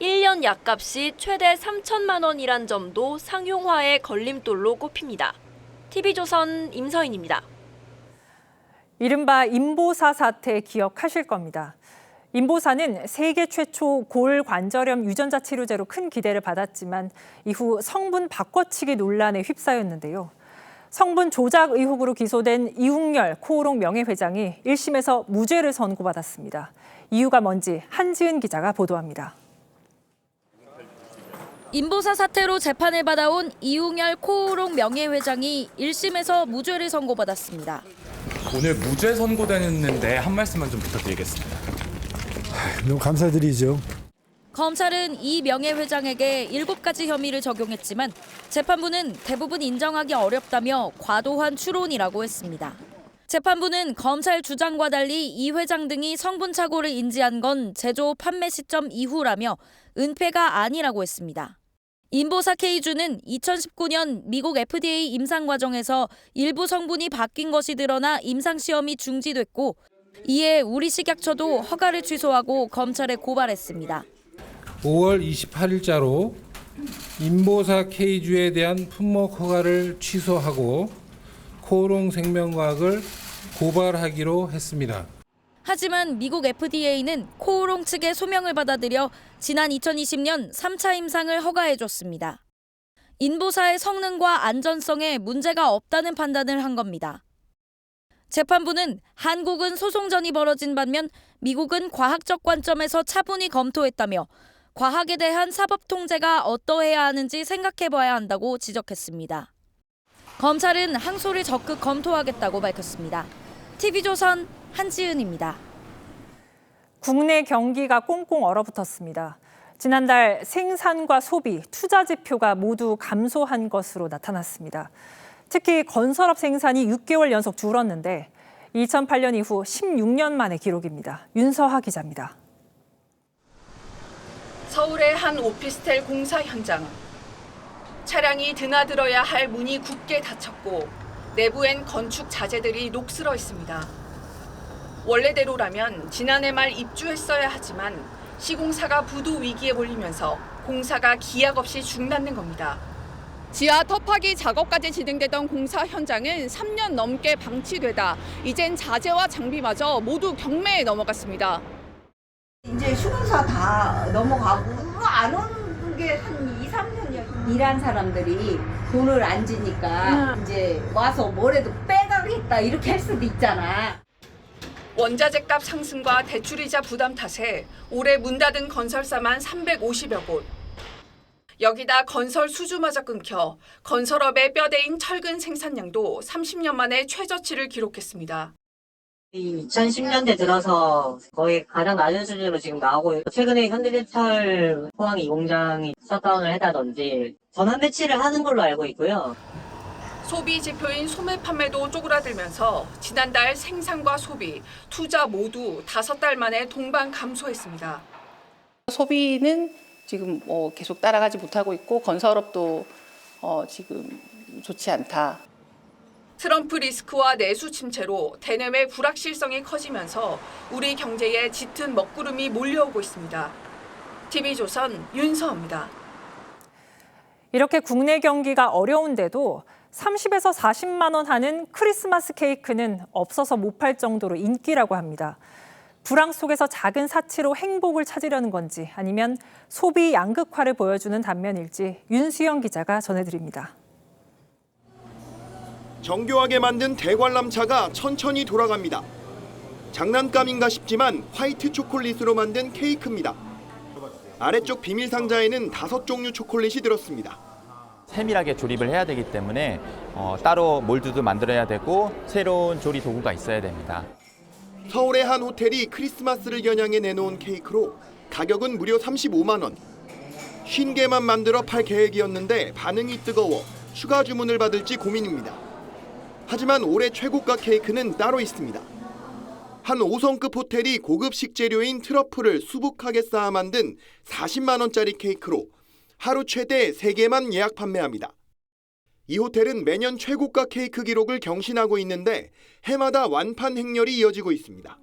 1년 약값이 최대 3천만 원이란 점도 상용화의 걸림돌로 꼽힙니다. TV조선 임서인입니다. 이른바 인보사 사태 기억하실 겁니다. 인보사는 세계 최초 골관절염 유전자 치료제로 큰 기대를 받았지만 이후 성분 바꿔치기 논란에 휩싸였는데요. 성분 조작 의혹으로 기소된 이웅열 코오롱 명예회장이 1심에서 무죄를 선고받았습니다. 이유가 뭔지 한지은 기자가 보도합니다. 인보사 사태로 재판을 받아온 이웅열 코오롱 명예회장이 1심에서 무죄를 선고받았습니다. 오늘 무죄 선고됐는데 한 말씀만 좀 부탁드리겠습니다. 너무 감사드리죠. 검찰은 이 명예회장에게 7가지 혐의를 적용했지만 재판부는 대부분 인정하기 어렵다며 과도한 추론이라고 했습니다. 재판부는 검찰 주장과 달리 이 회장 등이 성분 착오를 인지한 건 제조 판매 시점 이후라며 은폐가 아니라고 했습니다. 인보사 K주는 2019년 미국 FDA 임상 과정에서 일부 성분이 바뀐 것이 드러나 임상 시험이 중지됐고 이에 우리 식약처도 허가를 취소하고 검찰에 고발했습니다. 5월 28일자로 인보사 K주에 대한 품목 허가를 취소하고 코오롱 생명과학을 고발하기로 했습니다. 하지만 미국 FDA는 코오롱 측의 소명을 받아들여 지난 2020년 3차 임상을 허가해줬습니다. 인보사의 성능과 안전성에 문제가 없다는 판단을 한 겁니다. 재판부는 한국은 소송전이 벌어진 반면 미국은 과학적 관점에서 차분히 검토했다며 과학에 대한 사법 통제가 어떠해야 하는지 생각해봐야 한다고 지적했습니다. 검찰은 항소를 적극 검토하겠다고 밝혔습니다. TV조선 한지은입니다. 국내 경기가 꽁꽁 얼어붙었습니다. 지난달 생산과 소비, 투자 지표가 모두 감소한 것으로 나타났습니다. 특히 건설업 생산이 6개월 연속 줄었는데 2008년 이후 16년 만의 기록입니다. 윤서하 기자입니다. 서울의 한 오피스텔 공사 현장. 차량이 드나들어야 할 문이 굳게 닫혔고 내부엔 건축 자재들이 녹슬어 있습니다. 원래대로라면 지난해 말 입주했어야 하지만 시공사가 부도 위기에 몰리면서 공사가 기약 없이 중단된 겁니다. 지하 터파기 작업까지 진행되던 공사 현장은 3년 넘게 방치되다 이젠 자재와 장비마저 모두 경매에 넘어갔습니다. 이제 시공사 다 넘어가고 안 오는 게 한 2, 3년이야. 일한 사람들이 돈을 안 주니까 이제 와서 뭐래도 빼가겠다 이렇게 할 수도 있잖아. 원자재값 상승과 대출이자 부담 탓에 올해 문 닫은 건설사만 350여 곳. 여기다 건설 수주마저 끊겨 건설업의 뼈대인 철근 생산량도 30년 만에 최저치를 기록했습니다. 2010년대 들어서 거의 가장 낮은 수준으로 지금 나오고 있고, 최근에 현대제철 포항 2공장이 셧다운을 했다든지 전환 배치를 하는 걸로 알고 있고요. 소비 지표인 소매 판매도 쪼그라들면서 지난달 생산과 소비, 투자 모두 5달 만에 동반 감소했습니다. 소비는 지금 계속 따라가지 못하고 있고 건설업도 지금 좋지 않다. 트럼프 리스크와 내수 침체로 대내외 불확실성이 커지면서 우리 경제에 짙은 먹구름이 몰려오고 있습니다. TV조선 윤서입니다. 이렇게 국내 경기가 어려운데도 30에서 40만 원 하는 크리스마스 케이크는 없어서 못 팔 정도로 인기라고 합니다. 불황 속에서 작은 사치로 행복을 찾으려는 건지 아니면 소비 양극화를 보여주는 단면일지 윤수영 기자가 전해드립니다. 정교하게 만든 대관람차가 천천히 돌아갑니다. 장난감인가 싶지만 화이트 초콜릿으로 만든 케이크입니다. 아래쪽 비밀 상자에는 5종류 초콜릿이 들었습니다. 세밀하게 조립을 해야 되기 때문에 따로 몰드도 만들어야 되고 새로운 조리 도구가 있어야 됩니다. 서울의 한 호텔이 크리스마스를 겨냥해 내놓은 케이크로 가격은 무려 35만 원. 50개만 만들어 팔 계획이었는데 반응이 뜨거워 추가 주문을 받을지 고민입니다. 하지만 올해 최고가 케이크는 따로 있습니다. 한 5성급 호텔이 고급 식재료인 트러플을 수북하게 쌓아 만든 40만 원짜리 케이크로 하루 최대 3개만 예약 판매합니다. 이 호텔은 매년 최고가 케이크 기록을 경신하고 있는데 해마다 완판 행렬이 이어지고 있습니다.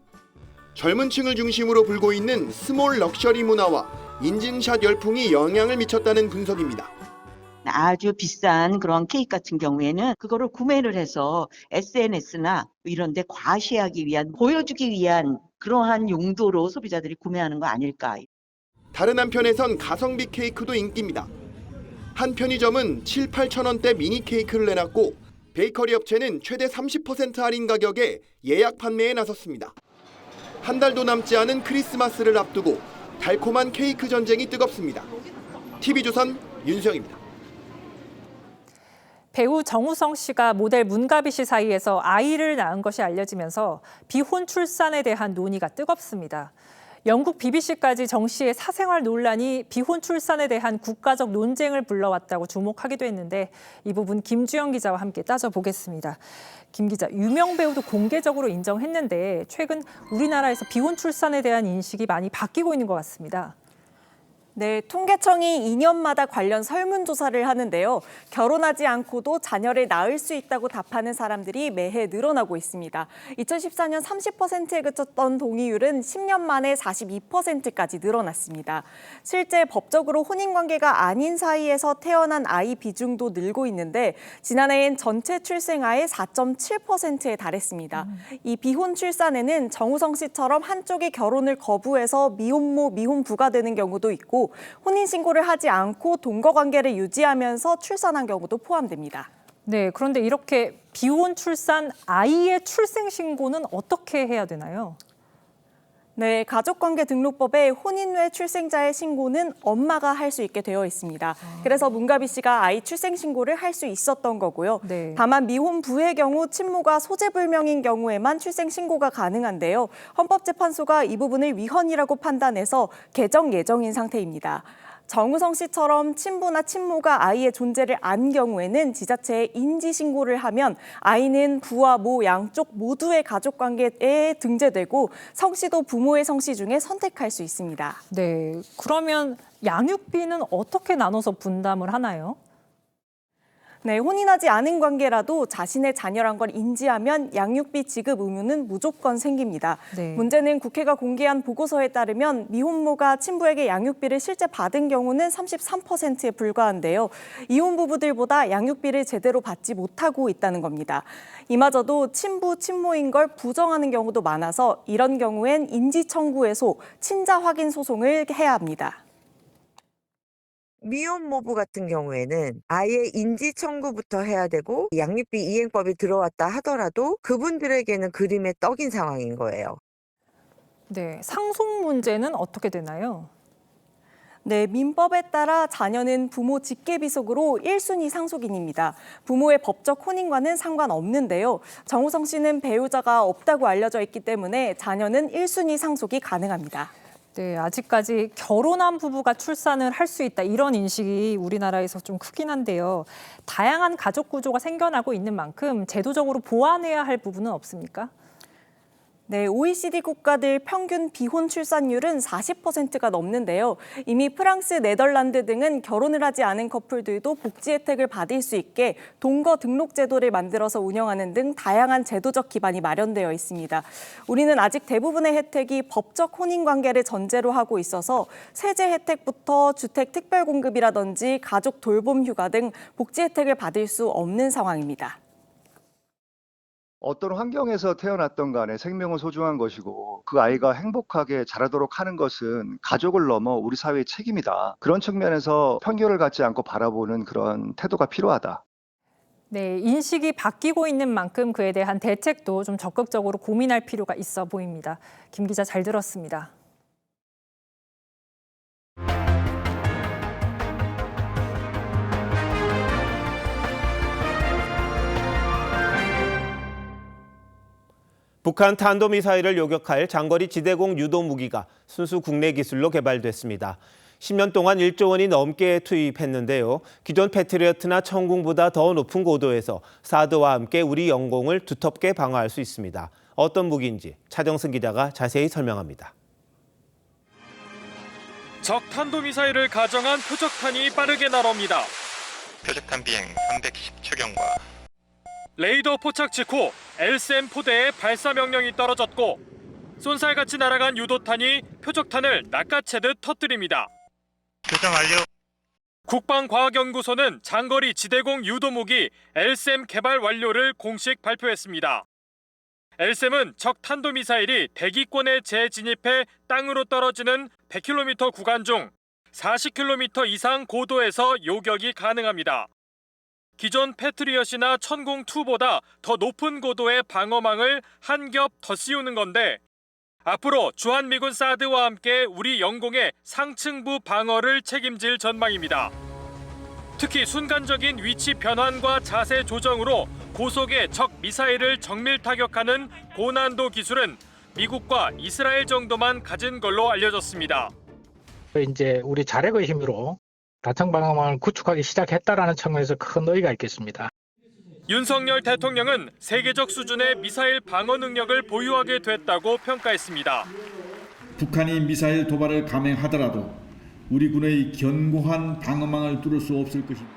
젊은 층을 중심으로 불고 있는 스몰 럭셔리 문화와 인증샷 열풍이 영향을 미쳤다는 분석입니다. 아주 비싼 그런 케이크 같은 경우에는 그거를 구매를 해서 SNS나 이런 데 과시하기 위한, 보여주기 위한 그러한 용도로 소비자들이 구매하는 거 아닐까. 다른 한편에선 가성비 케이크도 인기입니다. 한 편의점은 7, 8천 원대 미니 케이크를 내놨고 베이커리 업체는 최대 30% 할인 가격에 예약 판매에 나섰습니다. 한 달도 남지 않은 크리스마스를 앞두고 달콤한 케이크 전쟁이 뜨겁습니다. TV조선 윤수영입니다. 배우 정우성 씨가 모델 문가비 씨 사이에서 아이를 낳은 것이 알려지면서 비혼 출산에 대한 논의가 뜨겁습니다. 영국 BBC까지 정 씨의 사생활 논란이 비혼 출산에 대한 국가적 논쟁을 불러왔다고 주목하기도 했는데 이 부분 김주영 기자와 함께 따져보겠습니다. 김 기자, 유명 배우도 공개적으로 인정했는데 최근 우리나라에서 비혼 출산에 대한 인식이 많이 바뀌고 있는 것 같습니다. 네, 통계청이 2년마다 관련 설문조사를 하는데요. 결혼하지 않고도 자녀를 낳을 수 있다고 답하는 사람들이 매해 늘어나고 있습니다. 2014년 30%에 그쳤던 동의율은 10년 만에 42%까지 늘어났습니다. 실제 법적으로 혼인관계가 아닌 사이에서 태어난 아이 비중도 늘고 있는데 지난해엔 전체 출생아의 4.7%에 달했습니다. 이 비혼 출산에는 정우성 씨처럼 한쪽이 결혼을 거부해서 미혼모, 미혼부가 되는 경우도 있고 혼인신고를 하지 않고 동거관계를 유지하면서 출산한 경우도 포함됩니다. 네, 그런데 이렇게 비혼 출산 아이의 출생신고는 어떻게 해야 되나요? 네, 가족관계등록법에 혼인 후에 출생자의 신고는 엄마가 할 수 있게 되어 있습니다. 그래서 문가비 씨가 아이 출생신고를 할 수 있었던 거고요. 네. 다만 미혼부의 경우 친모가 소재불명인 경우에만 출생신고가 가능한데요. 헌법재판소가 이 부분을 위헌이라고 판단해서 개정 예정인 상태입니다. 정우성 씨처럼 친부나 친모가 아이의 존재를 안 경우에는 지자체에 인지신고를 하면 아이는 부와 모 양쪽 모두의 가족관계에 등재되고 성씨도 부모의 성씨 중에 선택할 수 있습니다. 네, 그러면 양육비는 어떻게 나눠서 분담을 하나요? 네, 혼인하지 않은 관계라도 자신의 자녀란 걸 인지하면 양육비 지급 의무는 무조건 생깁니다. 네. 문제는 국회가 공개한 보고서에 따르면 미혼모가 친부에게 양육비를 실제 받은 경우는 33%에 불과한데요. 이혼 부부들보다 양육비를 제대로 받지 못하고 있다는 겁니다. 이마저도 친부, 친모인 걸 부정하는 경우도 많아서 이런 경우엔 인지청구해서 친자 확인 소송을 해야 합니다. 미혼모부 같은 경우에는 아예 인지 청구부터 해야 되고 양육비 이행법이 들어왔다 하더라도 그분들에게는 그림의 떡인 상황인 거예요. 네, 상속 문제는 어떻게 되나요? 네, 민법에 따라 자녀는 부모 직계비속으로 1순위 상속인입니다. 부모의 법적 혼인과는 상관없는데요. 정우성 씨는 배우자가 없다고 알려져 있기 때문에 자녀는 1순위 상속이 가능합니다. 네, 아직까지 결혼한 부부가 출산을 할 수 있다 이런 인식이 우리나라에서 좀 크긴 한데요. 다양한 가족 구조가 생겨나고 있는 만큼 제도적으로 보완해야 할 부분은 없습니까? 네, OECD 국가들 평균 비혼 출산율은 40%가 넘는데요. 이미 프랑스, 네덜란드 등은 결혼을 하지 않은 커플들도 복지 혜택을 받을 수 있게 동거 등록 제도를 만들어서 운영하는 등 다양한 제도적 기반이 마련되어 있습니다. 우리는 아직 대부분의 혜택이 법적 혼인 관계를 전제로 하고 있어서 세제 혜택부터 주택 특별 공급이라든지 가족 돌봄 휴가 등 복지 혜택을 받을 수 없는 상황입니다. 어떤 환경에서 태어났던 간에 생명은 소중한 것이고 그 아이가 행복하게 자라도록 하는 것은 가족을 넘어 우리 사회의 책임이다. 그런 측면에서 편견을 갖지 않고 바라보는 그런 태도가 필요하다. 네, 인식이 바뀌고 있는 만큼 그에 대한 대책도 좀 적극적으로 고민할 필요가 있어 보입니다. 김 기자 잘 들었습니다. 북한 탄도미사일을 요격할 장거리 지대공 유도 무기가 순수 국내 기술로 개발됐습니다. 10년 동안 1조 원이 넘게 투입했는데요. 기존 패트리어트나 천궁보다 더 높은 고도에서 사드와 함께 우리 영공을 두텁게 방어할 수 있습니다. 어떤 무기인지 차정승 기자가 자세히 설명합니다. 적 탄도미사일을 가정한 표적탄이 빠르게 날아옵니다. 표적탄 비행 310초경과 레이더 포착 직후 LSM 포대에 발사 명령이 떨어졌고 쏜살같이 날아간 유도탄이 표적탄을 낚아채듯 터뜨립니다. 교정 완료. 국방과학연구소는 장거리 지대공 유도무기 LSM 개발 완료를 공식 발표했습니다. LSM은 적 탄도미사일이 대기권에 재진입해 땅으로 떨어지는 100km 구간 중 40km 이상 고도에서 요격이 가능합니다. 기존 패트리엇이나 천궁2보다 더 높은 고도의 방어망을 한 겹 더 씌우는 건데 앞으로 주한미군 사드와 함께 우리 영공의 상층부 방어를 책임질 전망입니다. 특히 순간적인 위치 변환과 자세 조정으로 고속의 적 미사일을 정밀 타격하는 고난도 기술은 미국과 이스라엘 정도만 가진 걸로 알려졌습니다. 이제 우리 자력의 힘으로 다층 방어망을 구축하기 시작했다라는 측면에서 큰 의의가 있겠습니다. 윤석열 대통령은 세계적 수준의 미사일 방어 능력을 보유하게 됐다고 평가했습니다. 북한이 미사일 도발을 감행하더라도 우리 군의 견고한 방어망을 뚫을 수 없을 것입니다.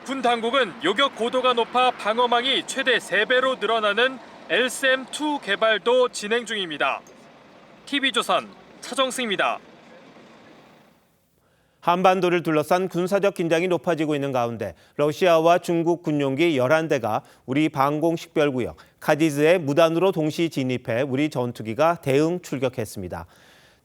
군 당국은 요격 고도가 높아 방어망이 최대 3배로 늘어나는 LSM-2 개발도 진행 중입니다. TV조선 차정승입니다. 한반도를 둘러싼 군사적 긴장이 높아지고 있는 가운데 러시아와 중국 군용기 11대가 우리 방공 식별구역 카디즈에 무단으로 동시 진입해 우리 전투기가 대응 출격했습니다.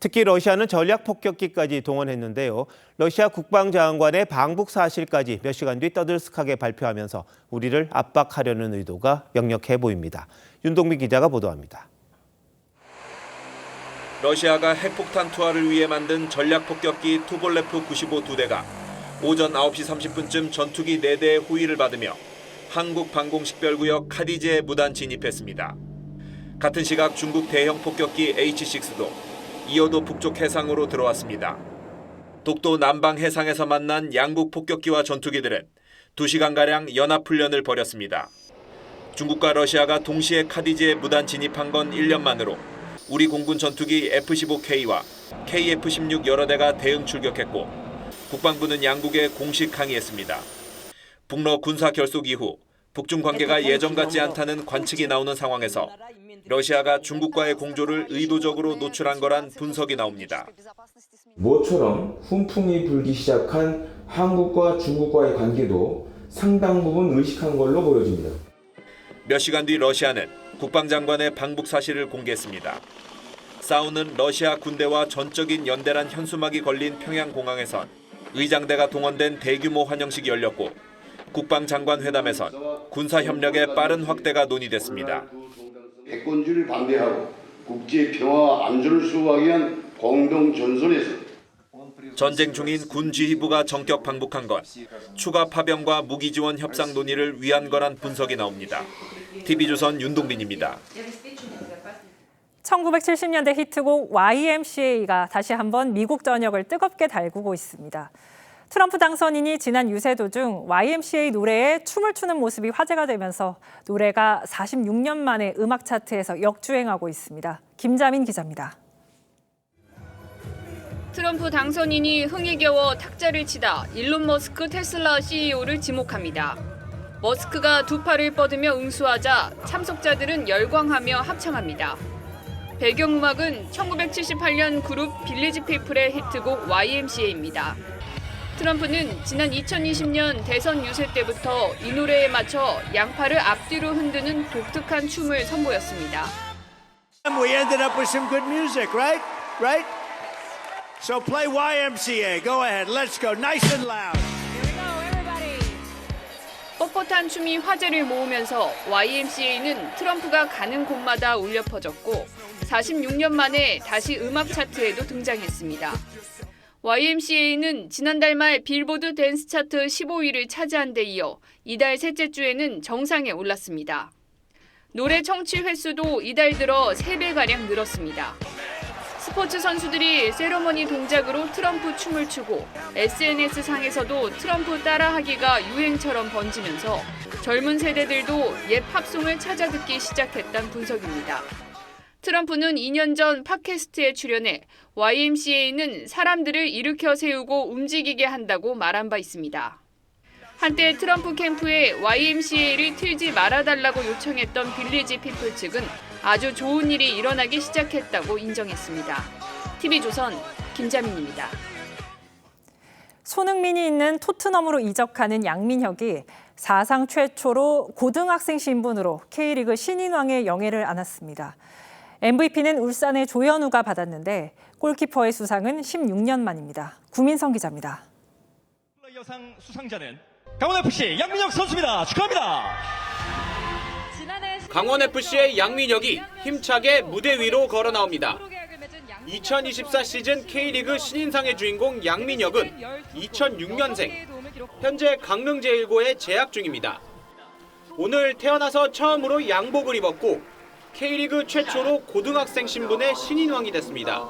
특히 러시아는 전략 폭격기까지 동원했는데요. 러시아 국방장관의 방북 사실까지 몇 시간 뒤 떠들썩하게 발표하면서 우리를 압박하려는 의도가 역력해 보입니다. 윤동빈 기자가 보도합니다. 러시아가 핵폭탄 투하를 위해 만든 전략 폭격기 투볼레프 95 2대가 오전 9시 30분쯤 전투기 4대의 호위를 받으며 한국 방공식별구역 카디즈에 무단 진입했습니다. 같은 시각 중국 대형 폭격기 H-6도 이어도 북쪽 해상으로 들어왔습니다. 독도 남방 해상에서 만난 양국 폭격기와 전투기들은 2시간가량 연합훈련을 벌였습니다. 중국과 러시아가 동시에 카디즈에 무단 진입한 건 1년 만으로 우리 공군 전투기 F-15K와 KF-16 여러 대가 대응 출격했고 국방부는 양국에 공식 항의했습니다. 북러 군사 결속 이후 북중 관계가 예전 같지 않다는 관측이 나오는 상황에서 러시아가 중국과의 공조를 의도적으로 노출한 거란 분석이 나옵니다. 모처럼 훈풍이 불기 시작한 한국과 중국과의 관계도 상당 부분 의식한 걸로 보여집니다. 몇 시간 뒤 러시아는 국방장관의 방북 사실을 공개했습니다. 싸우는 러시아 군대와 전적인 연대란 현수막이 걸린 평양공항에선 의장대가 동원된 대규모 환영식이 열렸고 국방장관 회담에선 군사협력의 빠른 확대가 논의됐습니다. 패권주의를 반대하고 국제 평화와 안전을 수호하기 위한 공동 전선에서 전쟁 중인 군 지휘부가 전격 방북한 건 추가 파병과 무기 지원 협상 논의를 위한 거란 분석이 나옵니다. TV조선 윤동빈입니다. 1970년대 히트곡 YMCA가 다시 한번 미국 전역을 뜨겁게 달구고 있습니다. 트럼프 당선인이 지난 유세 도중 YMCA 노래에 춤을 추는 모습이 화제가 되면서 노래가 46년 만에 음악 차트에서 역주행하고 있습니다. 김자민 기자입니다. 트럼프 당선인이 흥에 겨워 탁자를 치다 일론 머스크 테슬라 CEO를 지목합니다. 머스크가 두 팔을 뻗으며 응수하자 참석자들은 열광하며 합창합니다. 배경음악은 1978년 그룹 빌리지 피플의 히트곡 YMCA입니다. 트럼프는 지난 2020년 대선 유세 때부터 이 노래에 맞춰 양팔을 앞뒤로 흔드는 독특한 춤을 선보였습니다. We ended up with some good music, right? Right? So play YMCA. Go ahead. Let's go. Nice and loud. 뻣뻣한 춤이 화제를 모으면서 YMCA는 트럼프가 가는 곳마다 울려 퍼졌고 46년 만에 다시 음악 차트에도 등장했습니다. YMCA는 지난달 말 빌보드 댄스 차트 15위를 차지한 데 이어 이달 셋째 주에는 정상에 올랐습니다. 노래 청취 횟수도 이달 들어 3배가량 늘었습니다. 스포츠 선수들이 세러머니 동작으로 트럼프 춤을 추고 SNS상에서도 트럼프 따라하기가 유행처럼 번지면서 젊은 세대들도 옛 팝송을 찾아 듣기 시작했다는 분석입니다. 트럼프는 2년 전 팟캐스트에 출연해 YMCA는 사람들을 일으켜 세우고 움직이게 한다고 말한 바 있습니다. 한때 트럼프 캠프에 YMCA를 틀지 말아달라고 요청했던 빌리지 피플 측은 아주 좋은 일이 일어나기 시작했다고 인정했습니다. TV조선 김자민입니다. 손흥민이 있는 토트넘으로 이적하는 양민혁이 사상 최초로 고등학생 신분으로 K리그 신인왕의 영예를 안았습니다. MVP는 울산의 조현우가 받았는데 골키퍼의 수상은 16년 만입니다. 구민성 기자입니다. 여상 수상자는 강원FC 양민혁 선수입니다. 축하합니다. 강원FC의 양민혁이 힘차게 무대 위로 걸어 나옵니다. 2024 시즌 K리그 신인상의 주인공 양민혁은 2006년생, 현재 강릉 제1고에 재학 중입니다. 오늘 태어나서 처음으로 양복을 입었고 K리그 최초로 고등학생 신분의 신인왕이 됐습니다.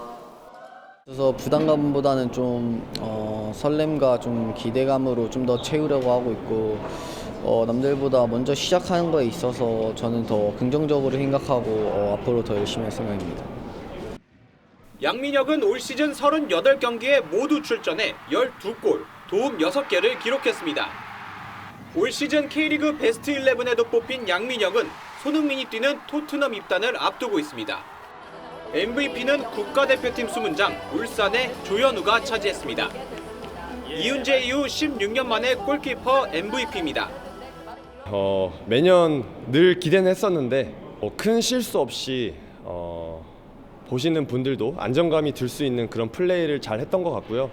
그래서 부담감보다는 좀 설렘과 좀 기대감으로 좀 더 채우려고 하고 있고 남들보다 먼저 시작하는 거에 있어서 저는 더 긍정적으로 생각하고 앞으로 더 열심히 할 생각입니다. 양민혁은 올 시즌 38경기에 모두 출전해 12골, 도움 6개를 기록했습니다. 올 시즌 K리그 베스트 11에도 뽑힌 양민혁은 손흥민이 뛰는 토트넘 입단을 앞두고 있습니다. MVP는 국가대표팀 수문장 울산의 조현우가 차지했습니다. 이훈재 이후 16년 만에 골키퍼 MVP입니다. 매년 늘 기대는 했었는데 큰 실수 없이 보시는 분들도 안정감이 들 수 있는 그런 플레이를 잘 했던 것 같고요.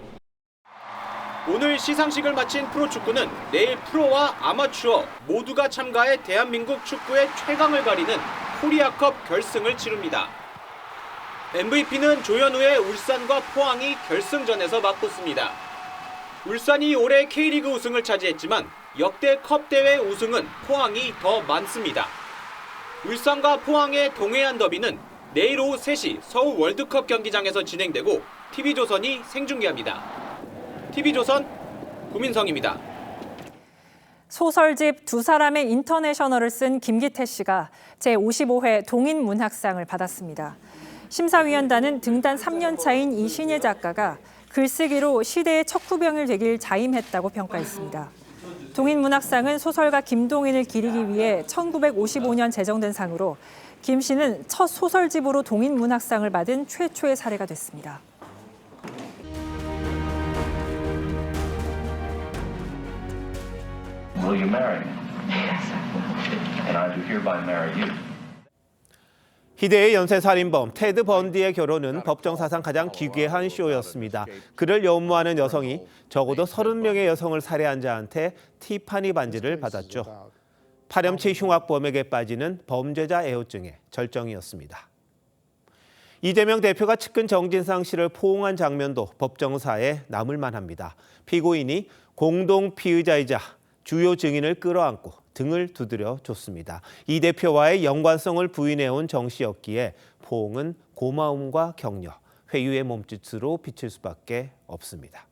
오늘 시상식을 마친 프로축구는 내일 프로와 아마추어 모두가 참가해 대한민국 축구의 최강을 가리는 코리아컵 결승을 치릅니다. MVP는 조현우의 울산과 포항이 결승전에서 맞붙습니다. 울산이 올해 K리그 우승을 차지했지만 역대 컵 대회 우승은 포항이 더 많습니다. 울산과 포항의 동해안 더비는 내일 오후 3시 서울 월드컵 경기장에서 진행되고 TV조선이 생중계합니다. TV조선 구민성입니다. 소설집 두 사람의 인터내셔널을 쓴 김기태 씨가 제55회 동인문학상을 받았습니다. 심사위원단은 등단 3년 차인 이 신예 작가가 글쓰기로 시대의 척후병을 되길 자임했다고 평가했습니다. 동인문학상은 소설가 김동인을 기리기 위해 1955년 제정된 상으로 김 씨는 첫 소설집으로 동인문학상을 받은 최초의 사례가 됐습니다. Will you marry me? Yes. And I do hereby marry you. 희대의 연쇄살인범 테드 번디의 결혼은 법정 사상 가장 기괴한 쇼였습니다. 그를 연모하는 여성이 적어도 30명의 여성을 살해한 자한테 티파니 반지를 받았죠. 파렴치 흉악범에게 빠지는 범죄자 애호증의 절정이었습니다. 이재명 대표가 측근 정진상 씨를 포옹한 장면도 법정사에 남을 만합니다. 피고인이 공동 피의자이자 주요 증인을 끌어안고 등을 두드려 줬습니다. 이 대표와의 연관성을 부인해온 정 씨였기에 포옹은 고마움과 격려, 회유의 몸짓으로 비칠 수밖에 없습니다.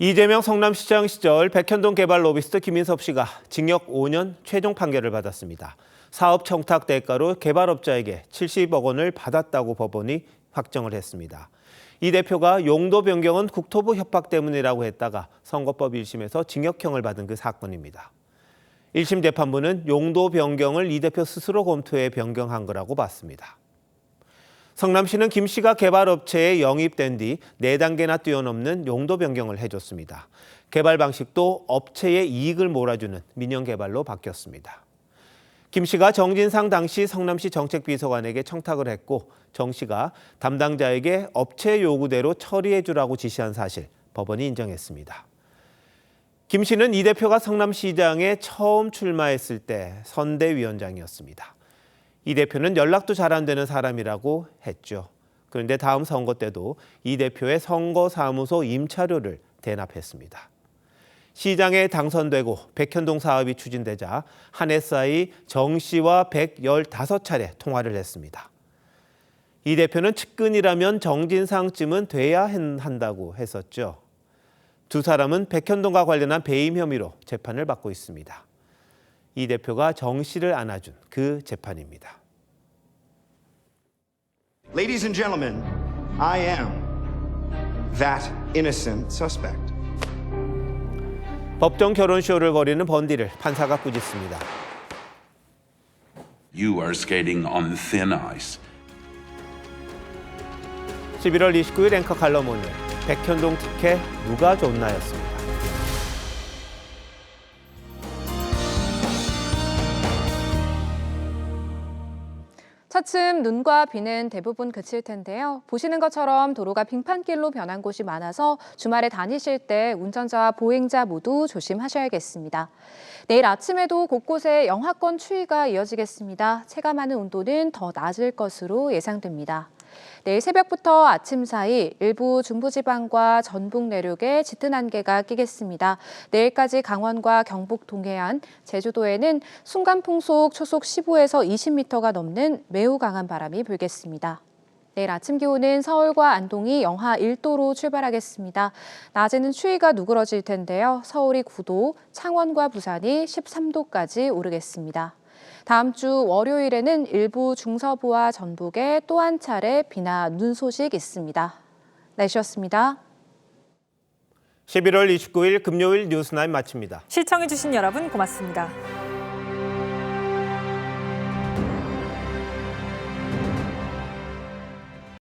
이재명 성남시장 시절 백현동 개발 로비스트 김인섭 씨가 징역 5년 최종 판결을 받았습니다. 사업 청탁 대가로 개발업자에게 70억 원을 받았다고 법원이 확정을 했습니다. 이 대표가 용도 변경은 국토부 협박 때문이라고 했다가 선거법 1심에서 징역형을 받은 그 사건입니다. 1심 재판부는 용도 변경을 이 대표 스스로 검토해 변경한 거라고 봤습니다. 성남시는 김 씨가 개발업체에 영입된 뒤 4단계나 뛰어넘는 용도 변경을 해줬습니다. 개발 방식도 업체의 이익을 몰아주는 민영개발로 바뀌었습니다. 김 씨가 정진상 당시 성남시 정책비서관에게 청탁을 했고 정 씨가 담당자에게 업체 요구대로 처리해 주라고 지시한 사실 법원이 인정했습니다. 김 씨는 이 대표가 성남시장에 처음 출마했을 때 선대위원장이었습니다. 이 대표는 연락도 잘 안 되는 사람이라고 했죠. 그런데 다음 선거 때도 이 대표의 선거사무소 임차료를 대납했습니다. 시장에 당선되고 백현동 사업이 추진되자 한 해 사이 정 씨와 115차례 통화를 했습니다. 이 대표는 측근이라면 정진상쯤은 돼야 한다고 했었죠. 두 사람은 백현동과 관련한 배임 혐의로 재판을 받고 있습니다. 이 대표가 정 씨를 안아준 그 재판입니다. Ladies and gentlemen, I am that innocent suspect. 법정 결혼쇼를 벌이는 번디를 판사가 꾸짖습니다. You are skating on thin ice. 11월 29일 앵커 칼럼 오늘 백현동 특혜 누가 줬나였습니다. 차츰 눈과 비는 대부분 그칠 텐데요. 보시는 것처럼 도로가 빙판길로 변한 곳이 많아서 주말에 다니실 때 운전자와 보행자 모두 조심하셔야겠습니다. 내일 아침에도 곳곳에 영하권 추위가 이어지겠습니다. 체감하는 온도는 더 낮을 것으로 예상됩니다. 내일 새벽부터 아침 사이 일부 중부지방과 전북 내륙에 짙은 안개가 끼겠습니다. 내일까지 강원과 경북 동해안, 제주도에는 순간풍속 초속 15에서 20m가 넘는 매우 강한 바람이 불겠습니다. 내일 아침 기온은 서울과 안동이 영하 1도로 출발하겠습니다. 낮에는 추위가 누그러질 텐데요. 서울이 9도, 창원과 부산이 13도까지 오르겠습니다. 다음 주 월요일에는 일부 중서부와 전북에 또 한 차례 비나 눈 소식 있습니다. 날씨였습니다. 11월 29일 금요일 뉴스나인 마칩니다. 시청해주신 여러분 고맙습니다.